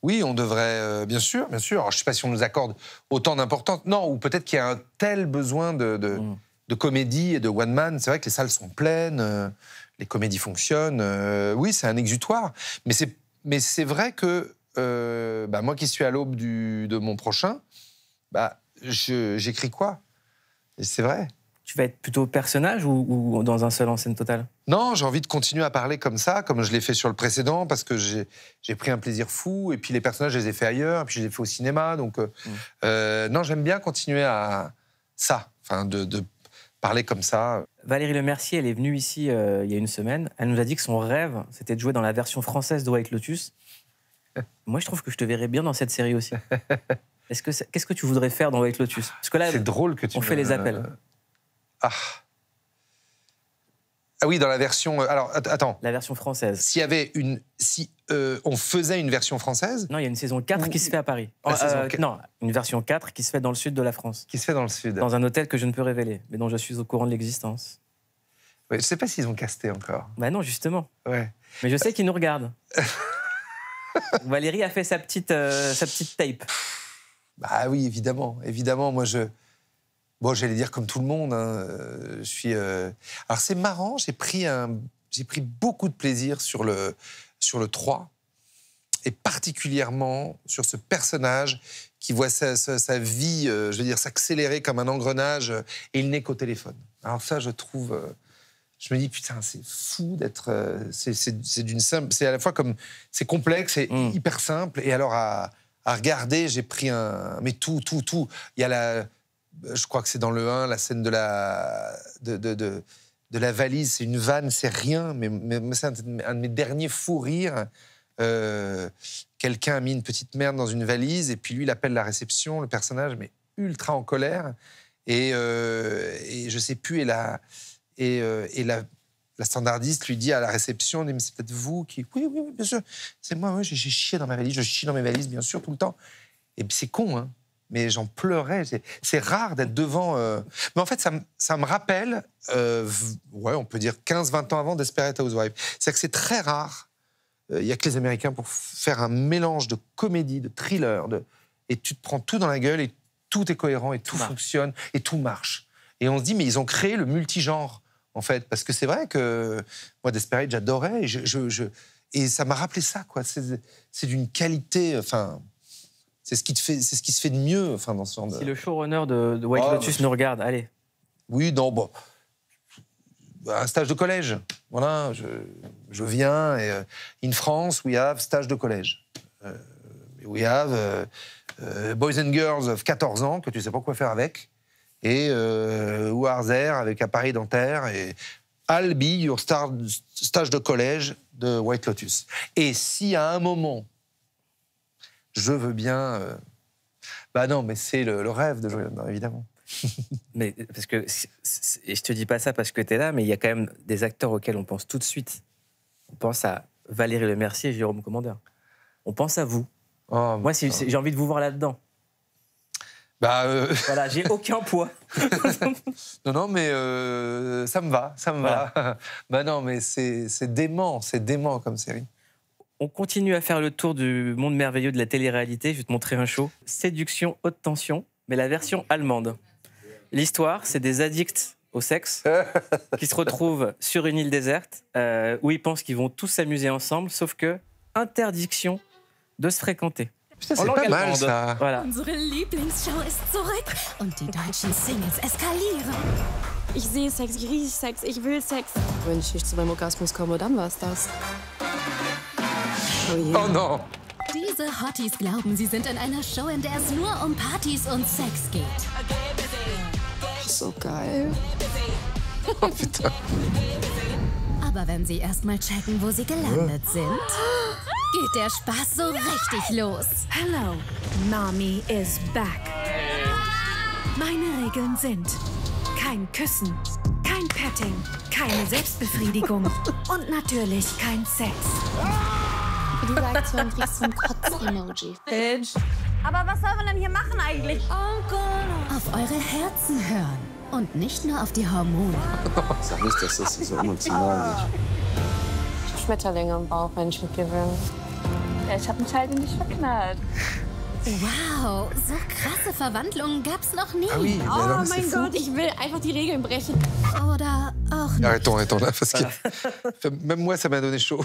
Oui, on devrait... bien sûr. Alors, je ne sais pas si on nous accorde autant d'importance. Non, ou peut-être qu'il y a un tel besoin de comédie et de one-man. C'est vrai que les salles sont pleines, les comédies fonctionnent. Oui, c'est un exutoire. Mais c'est vrai que moi qui suis à l'aube de mon prochain, j'écris quoi? Et c'est vrai. Tu vas être plutôt personnage ou dans un seul en scène totale? Non, j'ai envie de continuer à parler comme ça, comme je l'ai fait sur le précédent, parce que j'ai pris un plaisir fou, et puis les personnages, je les ai faits ailleurs, et puis je les ai faits au cinéma, donc... non, j'aime bien continuer à ça, enfin, parler comme ça. Valérie Lemercier, elle est venue ici il y a une semaine. Elle nous a dit que son rêve, c'était de jouer dans la version française de White Lotus. Moi, je trouve que je te verrais bien dans cette série aussi. Qu'est-ce que tu voudrais faire dans White Lotus? Parce que là, c'est drôle que tu on fait les appels. Ah oui, dans la version... Alors, attends. La version française. S'il y avait une... Si on faisait une version française... Non, il y a une saison 4 qui se fait à Paris. Non, une version 4 qui se fait dans le sud de la France. Qui se fait dans le sud. Dans un hôtel que je ne peux révéler, mais dont je suis au courant de l'existence. Ouais, je ne sais pas s'ils ont casté encore. Bah non, justement. Ouais. Mais je sais qu'ils nous regardent. Valérie a fait sa petite tape. Bah oui, évidemment. Évidemment, moi, Bon, j'allais dire comme tout le monde. Hein, je suis. Alors c'est marrant. J'ai pris beaucoup de plaisir sur le 3 et particulièrement sur ce personnage qui voit sa vie, je veux dire, s'accélérer comme un engrenage et il n'est qu'au téléphone. Alors ça, je trouve. Je me dis putain, c'est fou d'être. C'est d'une simple. C'est à la fois comme c'est complexe et hyper simple. Et alors à regarder, j'ai pris un. Mais tout. Il y a la. Je crois que c'est dans le 1, la scène de la valise, c'est une vanne, c'est rien, mais c'est un de mes derniers fous rires. Quelqu'un a mis une petite merde dans une valise, et puis lui, il appelle la réception, le personnage, mais ultra en colère, et je sais plus, et la standardiste lui dit à la réception, mais c'est peut-être vous qui... Oui, bien sûr, c'est moi, j'ai chié dans ma valise, je chie dans mes valises, bien sûr, tout le temps. Et puis c'est con, hein. Mais j'en pleurais. C'est rare d'être devant... Mais en fait, ça me rappelle, on peut dire 15-20 ans avant Desperate Housewives. C'est-à-dire que c'est très rare. Il n'y a que les Américains pour faire un mélange de comédie, de thriller, et tu te prends tout dans la gueule et tout est cohérent et tout fonctionne et tout marche. Et on se dit, mais ils ont créé le multigenre, en fait. Parce que c'est vrai que moi, Desperate, j'adorais. Et ça m'a rappelé ça, quoi. C'est d'une qualité... Enfin... C'est ce qui se fait de mieux, enfin, dans ce genre de... Si le showrunner de White Lotus nous regarde, allez. Oui, non, bon... Un stage de collège. Voilà, je viens, et in France, we have stage de collège. We have boys and girls of 14 ans, que tu sais pas quoi faire avec, et who are there, avec appareil dentaire, et I'll be your stage de collège de White Lotus. Et si à un moment... Je veux bien... Bah non, mais c'est le rêve de jouer là-dedans, évidemment. Mais parce que... Et je te dis pas ça parce que t'es là, mais il y a quand même des acteurs auxquels on pense tout de suite. On pense à Valérie Lemercier et Jérôme Commandeur. On pense à vous. Oh, moi, j'ai envie de vous voir là-dedans. Bah... Voilà, j'ai aucun poids. Non, mais ça me va. Bah non, mais c'est dément comme série. On continue à faire le tour du monde merveilleux de la télé-réalité. Je vais te montrer un show. Séduction haute tension, mais la version allemande. L'histoire, c'est des addicts au sexe qui se retrouvent sur une île déserte où ils pensent qu'ils vont tous s'amuser ensemble, sauf que interdiction de se fréquenter. Putain, c'est pas mal, ça. Voilà. Unsere Lieblingsshow ist zurück und die deutschen Singles eskalieren. Ich sehe Sex, ich rieche Sex, ich will Sex. Wenn ich nicht zu meinem Orgasmus komme, dann war's das. Oh non! Diese Hotties glauben, sie sind in einer Show, in der es nur um Partys und Sex geht. So geil. Oh putain. Aber wenn sie erst mal checken, wo sie gelandet sind, geht der Spaß so richtig los. Hello, Mommy is back. Meine Regeln sind kein Küssen, kein Petting, keine Selbstbefriedigung und natürlich kein Sex. Für diese Aktion kriegst du ein Kotz-Emoji. Bitch. Aber was soll man denn hier machen eigentlich? Auf eure Herzen hören und nicht nur auf die Hormone. Sag nicht, dass das so emotional ist. Ich hab Schmetterlinge im Bauch, wenn ich mit dir bin. Ja, ich hab mich halt in dich verknallt. Wow, so krasse Verwandlungen gab's noch nie. Ah oui, oh mein Gott, ich will einfach die Regeln brechen. Oder auch nicht. Arrêtons là, parce que même moi, ça m'a donné chaud.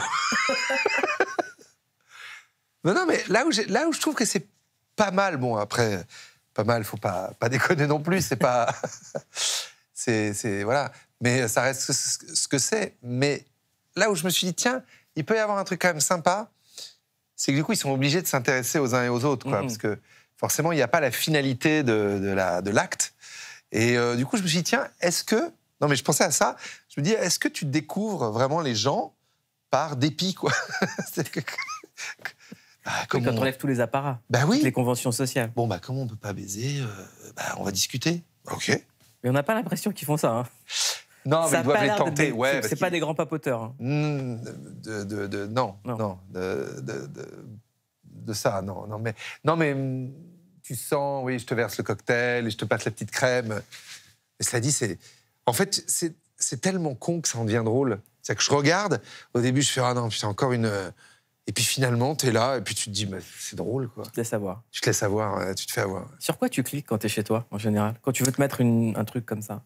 Non, mais là où je trouve que c'est pas mal, bon, après, pas mal, faut pas déconner non plus, c'est pas... c'est voilà, mais ça reste ce que c'est. Mais là où je me suis dit, tiens, il peut y avoir un truc quand même sympa, c'est que du coup, ils sont obligés de s'intéresser aux uns et aux autres, quoi, parce que forcément, il n'y a pas la finalité de l'acte. Et du coup, je me suis dit, tiens, est-ce que... Non, mais je pensais à ça. Je me dis, est-ce que tu découvres vraiment les gens par dépit, quoi? Quand on enlève tous les apparats, toutes les conventions sociales. Bon, comment on peut pas baiser? On va discuter. OK. Mais on n'a pas l'impression qu'ils font ça. Hein. Non, mais ils doivent les tenter. Ouais, c'est pas des grands papoteurs. Hein. Non. De ça, non. Non, mais tu sens, oui, je te verse le cocktail et je te passe la petite crème. Et cela dit, en fait, c'est tellement con que ça en devient drôle. C'est-à-dire que je regarde, au début, je fais, ah non, putain, encore une... Et puis finalement, t'es là, et puis tu te dis, mais c'est drôle, quoi. Tu te laisses avoir. Tu te laisses avoir, tu te fais avoir. Sur quoi tu cliques quand t'es chez toi, en général? Quand tu veux te mettre un truc comme ça?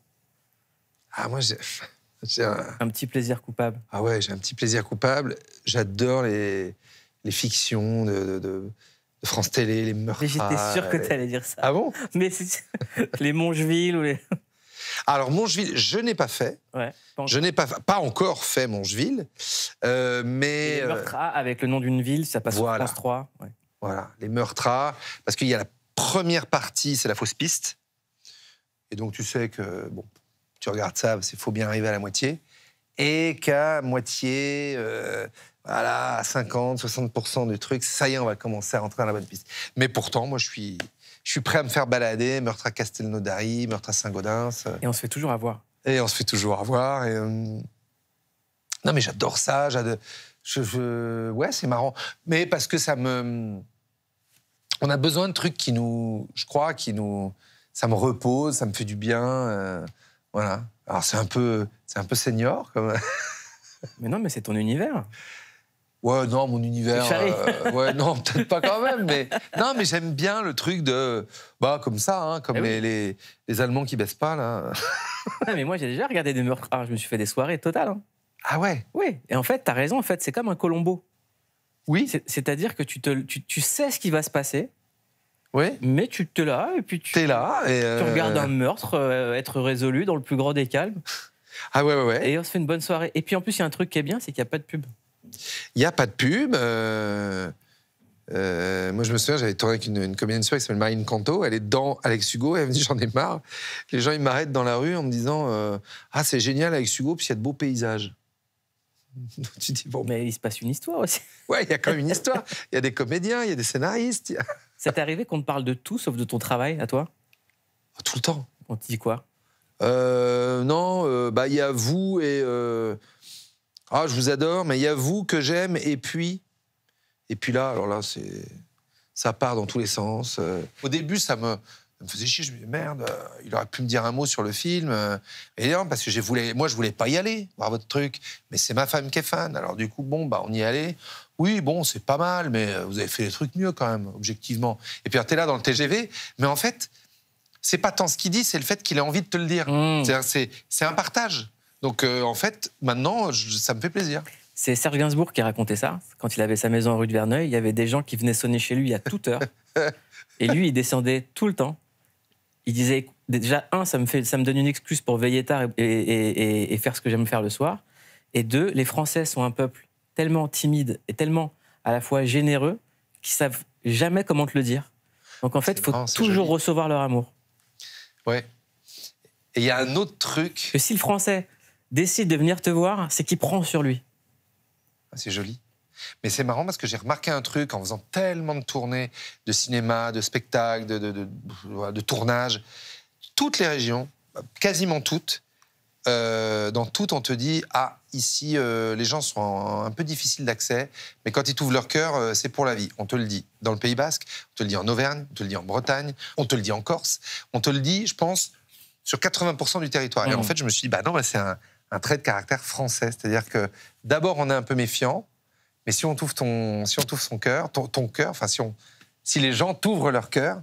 Ah, moi, j'ai un petit plaisir coupable. Ah ouais, j'ai un petit plaisir coupable. J'adore les fictions de France Télé, les meurtres. J'étais sûr que t'allais dire ça. Ah bon? Mais les Mongeville ou les... Alors, Mongeville, je n'ai pas fait. Ouais, je n'ai pas encore fait Mongeville. Mais... Les Meurtras, avec le nom d'une ville, ça passe sur France 3. Ouais. Voilà, les Meurtras. Parce qu'il y a la première partie, c'est la fausse piste. Et donc, tu sais que, bon, tu regardes ça, il faut bien arriver à la moitié. Et qu'à moitié, voilà, à 50-60% du truc, ça y est, on va commencer à rentrer dans la bonne piste. Mais pourtant, moi, je suis prêt à me faire balader, meurtre à Castelnaudary, meurtre à Saint-Gaudens. Et on se fait toujours avoir. Et non, mais j'adore ça. Ouais, c'est marrant. Mais parce que on a besoin de trucs ça me repose, ça me fait du bien. Voilà. Alors, c'est un peu senior, comme... Mais non, mais c'est ton univers. Ouais, non, mon univers... ouais, non, peut-être pas quand même, mais... Non, mais j'aime bien le truc de... comme ça, hein, comme les Allemands qui baissent pas, là. Non, mais moi, j'ai déjà regardé des meurtres. Je me suis fait des soirées totales. Hein. Ah ouais? Oui, et en fait, t'as raison, en fait, c'est comme un Colombo. Oui. C'est-à-dire que tu sais ce qui va se passer, oui. Mais tu te là, et puis t'es là, et tu regardes un meurtre être résolu dans le plus grand des calmes. Ah ouais. Et on se fait une bonne soirée. Et puis en plus, il y a un truc qui est bien, c'est qu'il n'y a pas de pub. Il n'y a pas de pub. Moi, je me souviens, j'avais tourné avec une comédienne soirée qui s'appelle Marine Canto. Elle est dans Alex Hugo. Et elle me dit, j'en ai marre. Les gens, ils m'arrêtent dans la rue en me disant ah, c'est génial, Alex Hugo, puis il y a de beaux paysages. Tu dis, bon. Mais il se passe une histoire aussi. Ouais, il y a quand même une histoire. Il y a des comédiens, il y a des scénaristes. Ça t'est arrivé qu'on te parle de tout, sauf de ton travail, à toi? Tout le temps. On te dit quoi? Non, il y a vous et... Ah, je vous adore, mais il y a vous que j'aime, et puis là, alors là, ça part dans tous les sens. Au début, ça me faisait chier. Je me disais, merde, il aurait pu me dire un mot sur le film. Et non, parce que moi, je voulais pas y aller, voir votre truc. Mais c'est ma femme qui est fan. Alors du coup, bon, on y allait. Oui, bon, c'est pas mal, mais vous avez fait des trucs mieux quand même, objectivement. Et puis, t'es là dans le TGV, mais en fait, c'est pas tant ce qu'il dit, c'est le fait qu'il a envie de te le dire. C'est un partage. Donc, en fait, maintenant, ça me fait plaisir. C'est Serge Gainsbourg qui racontait ça. Quand il avait sa maison rue de Verneuil, il y avait des gens qui venaient sonner chez lui à toute heure. Et lui, il descendait tout le temps. Il disait, déjà, ça me donne une excuse pour veiller tard et faire ce que j'aime faire le soir. Et deux, les Français sont un peuple tellement timide et tellement à la fois généreux qu'ils savent jamais comment te le dire. Donc, en fait, il faut toujours recevoir leur amour. Ouais. Et il y a un autre truc... Que si le Français décide de venir te voir, c'est qu'il prend sur lui. C'est joli. Mais c'est marrant parce que j'ai remarqué un truc en faisant tellement de tournées de cinéma, de spectacles, de tournages. Toutes les régions, quasiment toutes, dans toutes, on te dit « Ah, ici, les gens sont un peu difficiles d'accès, mais quand ils t'ouvrent leur cœur, c'est pour la vie. » On te le dit dans le Pays Basque, on te le dit en Auvergne, on te le dit en Bretagne, on te le dit en Corse, on te le dit, je pense, sur 80% du territoire. Et en fait, je me suis dit, non, c'est un trait de caractère français. C'est-à-dire que d'abord, on est un peu méfiant, mais si on t'ouvre son cœur, ton cœur, enfin, si les gens t'ouvrent leur cœur,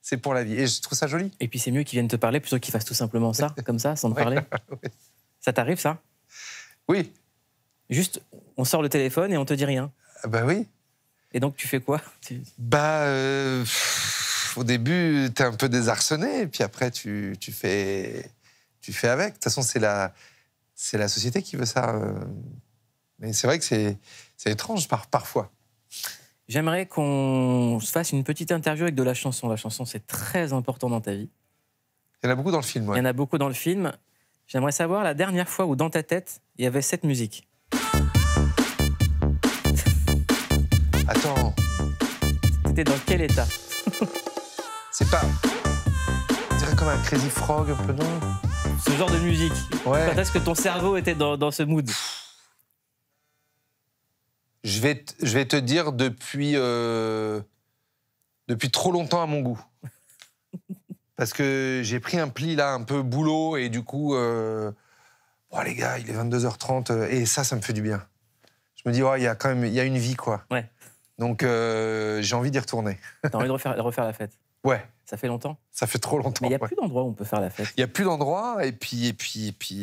c'est pour la vie. Et je trouve ça joli. Et puis c'est mieux qu'ils viennent te parler plutôt qu'ils fassent tout simplement ça, comme ça, sans te parler. Ouais. Ça t'arrive, ça? Oui. Juste, on sort le téléphone et on te dit rien. Bah oui. Et donc, tu fais quoi? Au début, t'es un peu désarçonné, et puis après, tu fais avec. De toute façon, c'est la société qui veut ça. Mais c'est vrai que c'est étrange parfois. J'aimerais qu'on se fasse une petite interview avec de la chanson. La chanson, c'est très important dans ta vie. Il y en a beaucoup dans le film, ouais. Il y en a beaucoup dans le film. J'aimerais savoir la dernière fois où dans ta tête, il y avait cette musique. Attends. T'étais dans quel état? C'est pas... On dirait comme un Crazy Frog, un peu, non? Ce genre de musique. Ouais. Quand est-ce que ton cerveau était dans ce mood? Je vais te dire depuis trop longtemps à mon goût. Parce que j'ai pris un pli là, un peu boulot, et du coup, bon, les gars, il est 22h30, et ça me fait du bien. Je me dis, il y a quand même, il y a une vie, quoi. Ouais. Donc, j'ai envie d'y retourner. T'as envie de refaire la fête? Ouais. Ça fait longtemps? Ça fait trop longtemps. Mais il n'y a plus d'endroit où on peut faire la fête. Il n'y a plus d'endroit, et puis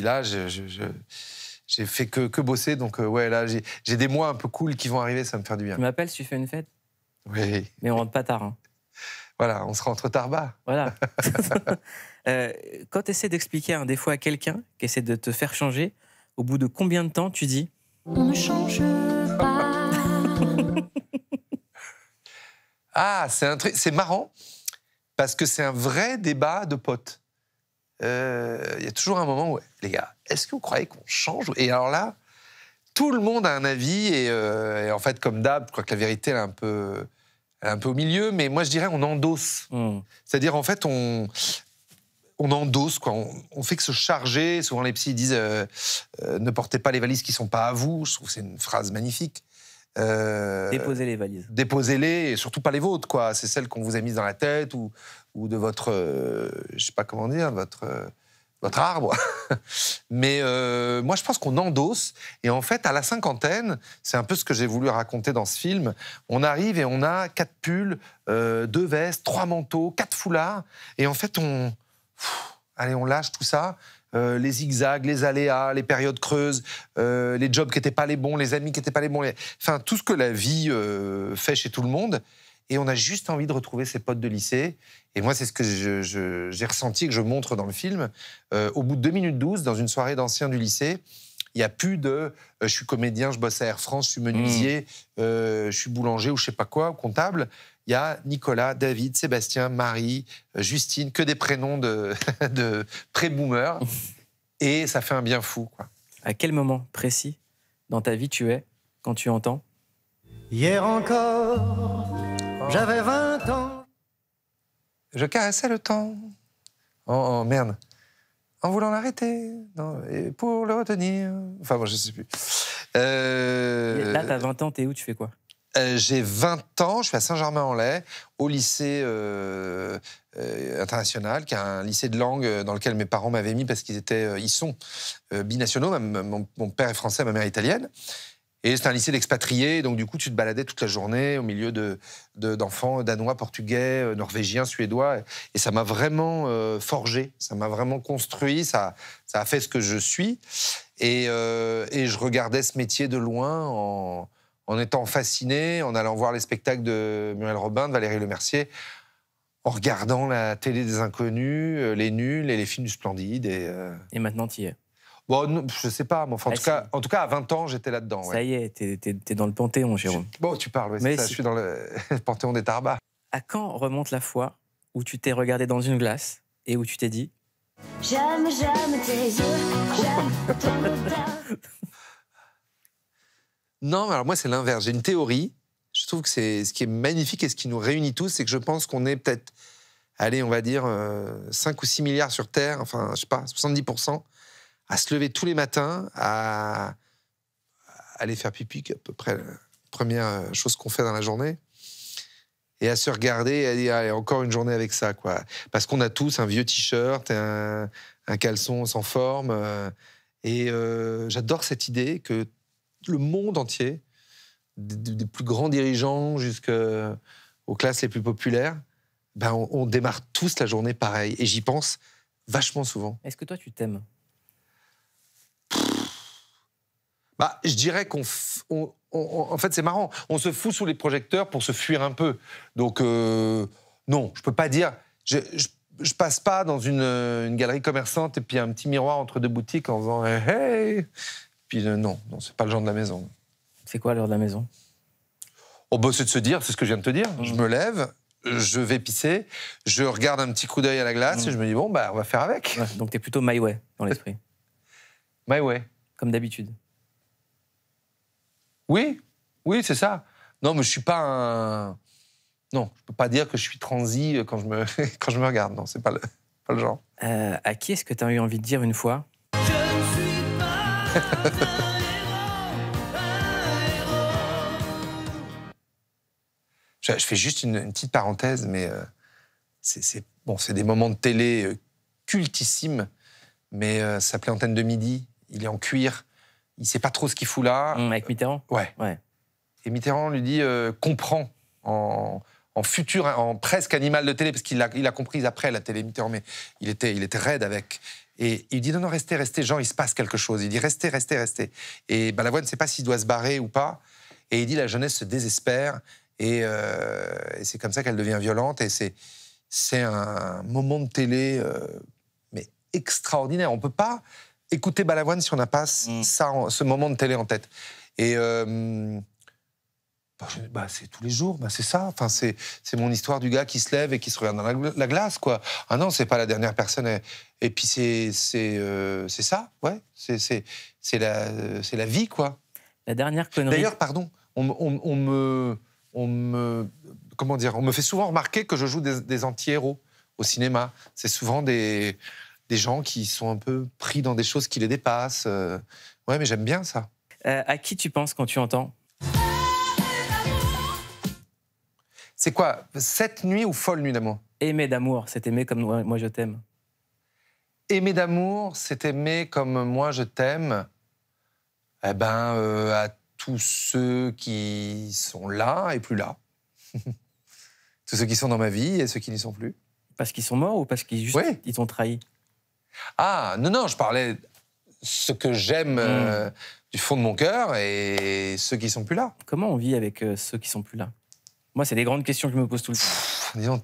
là, j'ai fait que bosser, donc ouais, là, j'ai des mois un peu cool qui vont arriver, ça me fait du bien. Tu m'appelles si tu fais une fête? Oui. Mais on rentre pas tard. Hein. Voilà, on sera entre tard bas. Voilà. Quand tu essaies d'expliquer un défaut à quelqu'un qui essaie de te faire changer, au bout de combien de temps tu dis On ne change pas. Ah, c'est marrant, parce que c'est un vrai débat de potes. Il y a toujours un moment où, les gars, est-ce que vous croyez qu'on change? Et alors là, tout le monde a un avis, et en fait, comme d'hab, je crois que la vérité, elle est un peu au milieu, mais moi, je dirais, on endosse. C'est-à-dire, en fait, on endosse, quoi. On fait que se charger. Souvent, les psys disent ne portez pas les valises qui ne sont pas à vous. Je trouve que c'est une phrase magnifique. Déposez les valises. Déposez-les, et surtout pas les vôtres, quoi. C'est celles qu'on vous a mises dans la tête, ou de votre, je sais pas comment dire, votre arbre. Mais moi, je pense qu'on endosse. Et en fait, à la cinquantaine, c'est un peu ce que j'ai voulu raconter dans ce film, on arrive et on a 4 pulls, 2 vestes, 3 manteaux, 4 foulards. Et en fait, on lâche tout ça. Les zigzags, les aléas, les périodes creuses, les jobs qui n'étaient pas les bons, les amis qui n'étaient pas les bons. Enfin, tout ce que la vie fait chez tout le monde. Et on a juste envie de retrouver ses potes de lycée. Et moi, c'est ce que j'ai ressenti, que je montre dans le film. Au bout de 2 minutes 12, dans une soirée d'anciens du lycée, il n'y a plus de je suis comédien, je bosse à Air France, je suis menuisier, je suis boulanger ou je sais pas quoi, ou comptable. Il y a Nicolas, David, Sébastien, Marie, Justine, que des prénoms de pré-boomers. Et ça fait un bien fou, quoi. À quel moment précis dans ta vie tu es quand tu entends Hier encore, j'avais 20 ans. Je caressais le temps. Oh merde. En voulant l'arrêter. Et pour le retenir. Enfin, bon, je sais plus. Là, t'as 20 ans, t'es où, tu fais quoi? J'ai 20 ans, je suis à Saint-Germain-en-Laye, au lycée international, qui est un lycée de langue dans lequel mes parents m'avaient mis parce ils sont binationaux. Mon père est français, ma mère est italienne. Et c'est un lycée d'expatriés, donc du coup, tu te baladais toute la journée au milieu d'enfants danois, portugais, norvégiens, suédois. Et ça m'a vraiment forgé, ça m'a vraiment construit, ça a fait ce que je suis. Et je regardais ce métier de loin en étant fasciné, en allant voir les spectacles de Muriel Robin, de Valérie Lemercier, en regardant la télé des inconnus, les nuls et les films du Splendide. Et maintenant, tu y es? Bon, non, je sais pas, mais enfin, en tout cas, à 20 ans, j'étais là-dedans. Ça y est, t'es dans le Panthéon, Jérôme. Bon, tu parles, ouais, je suis dans le Panthéon des Tarbas. À quand remonte la fois où tu t'es regardé dans une glace et où tu t'es dit J'aime tes yeux, j'aime ton odeur. Non, alors moi, c'est l'inverse. J'ai une théorie. Je trouve que c'est ce qui est magnifique et ce qui nous réunit tous, c'est que je pense qu'on est peut-être, allez, on va dire 5 ou 6 milliards sur Terre, enfin, je sais pas, 70%, à se lever tous les matins, à aller faire pipi, qui est à peu près la première chose qu'on fait dans la journée, et à se regarder et à dire, allez, encore une journée avec ça, quoi. Parce qu'on a tous un vieux t-shirt, un caleçon sans forme, et j'adore cette idée que le monde entier, des plus grands dirigeants jusqu'aux classes les plus populaires, ben on démarre tous la journée pareil. Et j'y pense vachement souvent. Est-ce que toi, tu t'aimes? Bah, je dirais en fait, c'est marrant. On se fout sous les projecteurs pour se fuir un peu. Donc, non, je peux pas dire... Je passe pas dans une galerie commerçante et puis un petit miroir entre 2 boutiques en faisant « Hey !» Puis non, c'est pas le genre de la maison. C'est quoi l'heure de la maison? Oh, bah, c'est de se dire, c'est ce que je viens de te dire. Je me lève, je vais pisser, je regarde un petit coup d'œil à la glace et je me dis, bon, bah, on va faire avec. Ouais, donc t'es plutôt my way dans l'esprit. My way. Comme d'habitude. Oui, oui, c'est ça. Non, mais je suis pas un... Non, je peux pas dire que je suis transi quand je me, quand je me regarde. Non, c'est pas le genre. À qui est-ce que tu as eu envie de dire une fois Je fais juste une petite parenthèse, mais c'est des moments de télé cultissimes, mais ça s'appelait Antenne de midi, il est en cuir, il sait pas trop ce qu'il fout là. Avec Mitterrand. Ouais. Et Mitterrand lui dit comprends en futur, en presque animal de télé, parce qu'il a compris après la télé Mitterrand, mais il était raide avec. Et il dit non, restez, Jean, il se passe quelque chose. Il dit restez. Et Balavoine ne sait pas s'il doit se barrer ou pas. Et il dit la jeunesse se désespère. Et c'est comme ça qu'elle devient violente. Et c'est un moment de télé mais extraordinaire. On ne peut pas écouter Balavoine si on n'a pas ce moment de télé en tête. Et c'est tous les jours, c'est ça. Enfin, c'est mon histoire du gars qui se lève et qui se regarde dans la glace, quoi. Ah non, c'est pas la dernière personne. Et puis c'est ça, ouais. C'est la vie, quoi. La dernière connerie. D'ailleurs, pardon, on me fait souvent remarquer que je joue des anti-héros au cinéma. C'est souvent des gens qui sont un peu pris dans des choses qui les dépassent. Ouais, mais j'aime bien ça. À qui tu penses quand tu entends ? C'est quoi, Cette nuit ou Folle nuit d'amour ? Aimer d'amour, c'est aimer comme moi je t'aime. Aimer d'amour, c'est aimer comme moi je t'aime. Eh ben, à tous ceux qui sont là et plus là. Tous ceux qui sont dans ma vie et ceux qui n'y sont plus. Parce qu'ils sont morts ou parce qu'ils ils t'ont trahi ? Ah, non, je parlais ce que j'aime du fond de mon cœur et ceux qui sont plus là. Comment on vit avec ceux qui sont plus là ? Moi, c'est des grandes questions que je me pose tout le temps. Disons,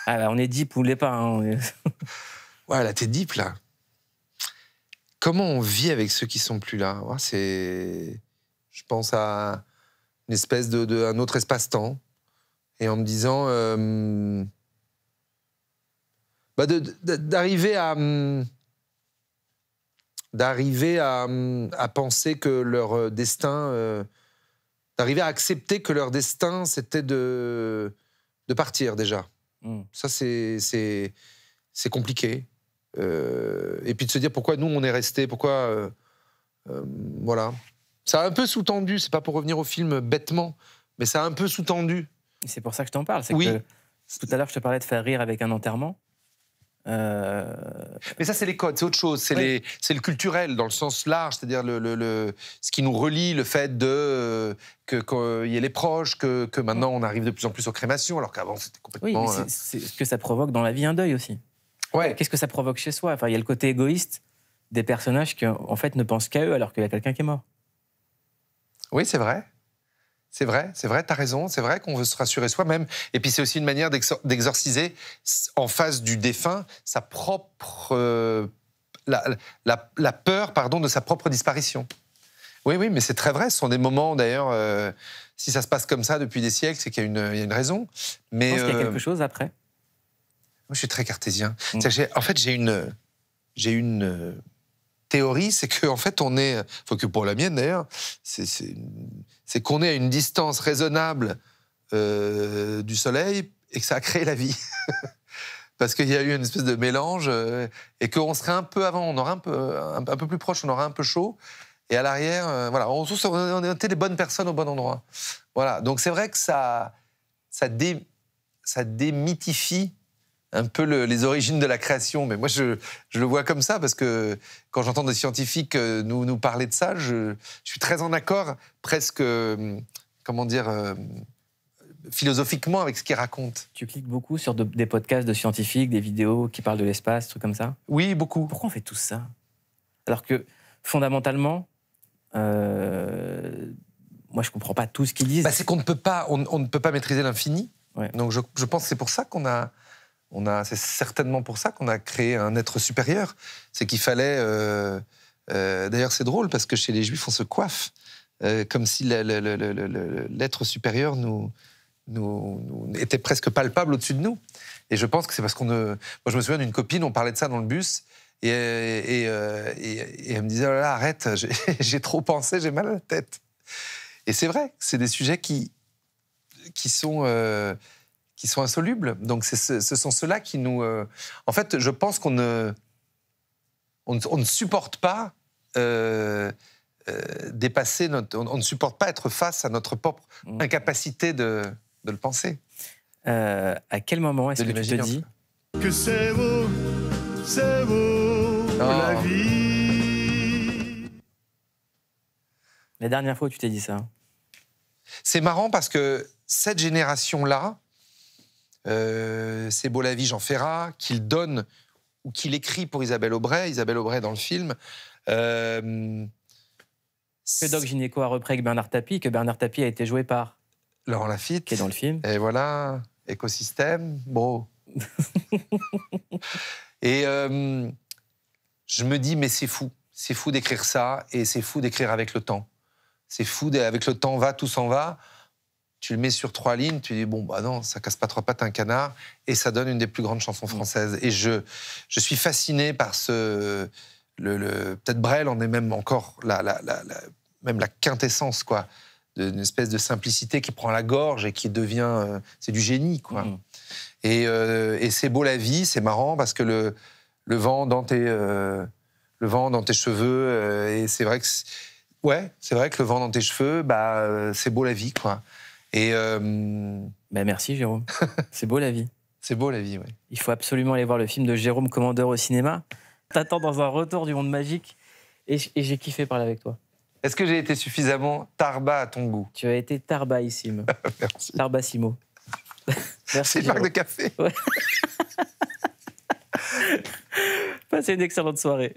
on est deep ou on l'est pas. Hein. Ouais, là, t'es deep, là. Comment on vit avec ceux qui sont plus là ? Ouais, je pense à une espèce un autre espace-temps. Et en me disant... d'arriver à penser que leur destin... d'arriver à accepter que leur destin, c'était de partir, déjà. Ça, c'est compliqué. Et puis de se dire pourquoi nous, on est restés, pourquoi... voilà. Ça a un peu sous-tendu, c'est pas pour revenir au film bêtement, mais ça a un peu sous-tendu. C'est pour ça que je t'en parle. Que tout à l'heure, je te parlais de faire rire avec un enterrement. Mais ça, c'est les codes, c'est autre chose. C'est le culturel, dans le sens large, c'est-à-dire ce qui nous relie, le fait qu'il y ait les proches, que maintenant on arrive de plus en plus aux crémations, alors qu'avant c'était complètement... Oui, c'est ce que ça provoque dans la vie, un deuil aussi. Ouais. Qu'est-ce que ça provoque chez soi ? Enfin, il y a le côté égoïste des personnages qui, en fait, ne pensent qu'à eux, alors qu'il y a quelqu'un qui est mort. Oui, c'est vrai. C'est vrai, t'as raison, c'est vrai qu'on veut se rassurer soi-même. Et puis c'est aussi une manière d'exorciser en face du défunt sa propre... la peur, de sa propre disparition. Oui, mais c'est très vrai, ce sont des moments d'ailleurs, si ça se passe comme ça depuis des siècles, c'est qu'il y a une raison. Mais, je pense qu'il y a quelque chose après. Moi je suis très cartésien. En fait j'ai une théorie, c'est qu'en fait on est, faut que pour la mienne d'ailleurs, c'est qu'on est à une distance raisonnable du Soleil et que ça a créé la vie. Parce qu'il y a eu une espèce de mélange et qu'on serait un peu avant, on aurait un peu plus proche, on aurait un peu chaud. Et à l'arrière, voilà, on était les bonnes personnes au bon endroit. Voilà, donc c'est vrai que ça démythifie un peu les origines de la création. Mais moi, je le vois comme ça, parce que quand j'entends des scientifiques nous parler de ça, je suis très en accord, presque, philosophiquement avec ce qu'ils racontent. Tu cliques beaucoup sur des podcasts de scientifiques, des vidéos qui parlent de l'espace, des trucs comme ça ? Oui, beaucoup. Pourquoi on fait tout ça ? Alors que, fondamentalement, moi, je comprends pas tout ce qu'ils disent. C'est qu'on ne peut pas maîtriser l'infini. Ouais. Donc, je pense que c'est pour ça c'est certainement pour ça qu'on a créé un être supérieur. C'est qu'il fallait... d'ailleurs, c'est drôle, parce que chez les Juifs, on se coiffe, comme si l'être supérieur nous était presque palpable au-dessus de nous. Et je pense que c'est parce qu'on... Moi, je me souviens d'une copine, on parlait de ça dans le bus, et elle me disait, oh là là, arrête, j'ai trop pensé, j'ai mal à la tête. Et c'est vrai, c'est des sujets qui sont insolubles. Donc ce sont ceux-là qui nous... En fait, je pense qu'on ne supporte pas dépasser on ne supporte pas être face à notre propre incapacité de le penser. À quel moment est-ce que tu te dis que c'est beau la vie? La dernière fois où tu t'es dit ça? C'est marrant parce que cette génération-là, C'est beau la vie, Jean Ferrat, qu'il donne ou qu'il écrit pour Isabelle Aubray dans le film. Que Doc Gynéco a repris avec Bernard Tapie, que Bernard Tapie a été joué par Laurent Lafitte, qui est dans le film. Et voilà, écosystème, bon. Et je me dis, mais c'est fou d'écrire ça, et c'est fou d'écrire avec le temps. C'est fou, avec le temps va, tout s'en va. Tu le mets sur 3 lignes, tu dis, bon, bah non, ça casse pas 3 pattes à un canard, et ça donne une des plus grandes chansons françaises. Et je suis fasciné par ce... peut-être Brel en est même encore même la quintessence, quoi, d'une espèce de simplicité qui prend la gorge et qui devient... c'est du génie, quoi. Et c'est beau la vie, c'est marrant, parce que le vent dans tes cheveux, et c'est vrai que... c'est vrai que le vent dans tes cheveux, bah, c'est beau la vie, quoi. Et merci, Jérôme. C'est beau la vie. C'est beau la vie, oui. Il faut absolument aller voir le film de Jérôme Commandeur au cinéma. T'attends dans un retour du monde magique, et j'ai kiffé parler avec toi. Est-ce que j'ai été suffisamment tarba à ton goût? Tu as été tarbaissime. Merci. Tarbassimo. Merci. C'est une marque de café. Ouais. Passez une excellente soirée.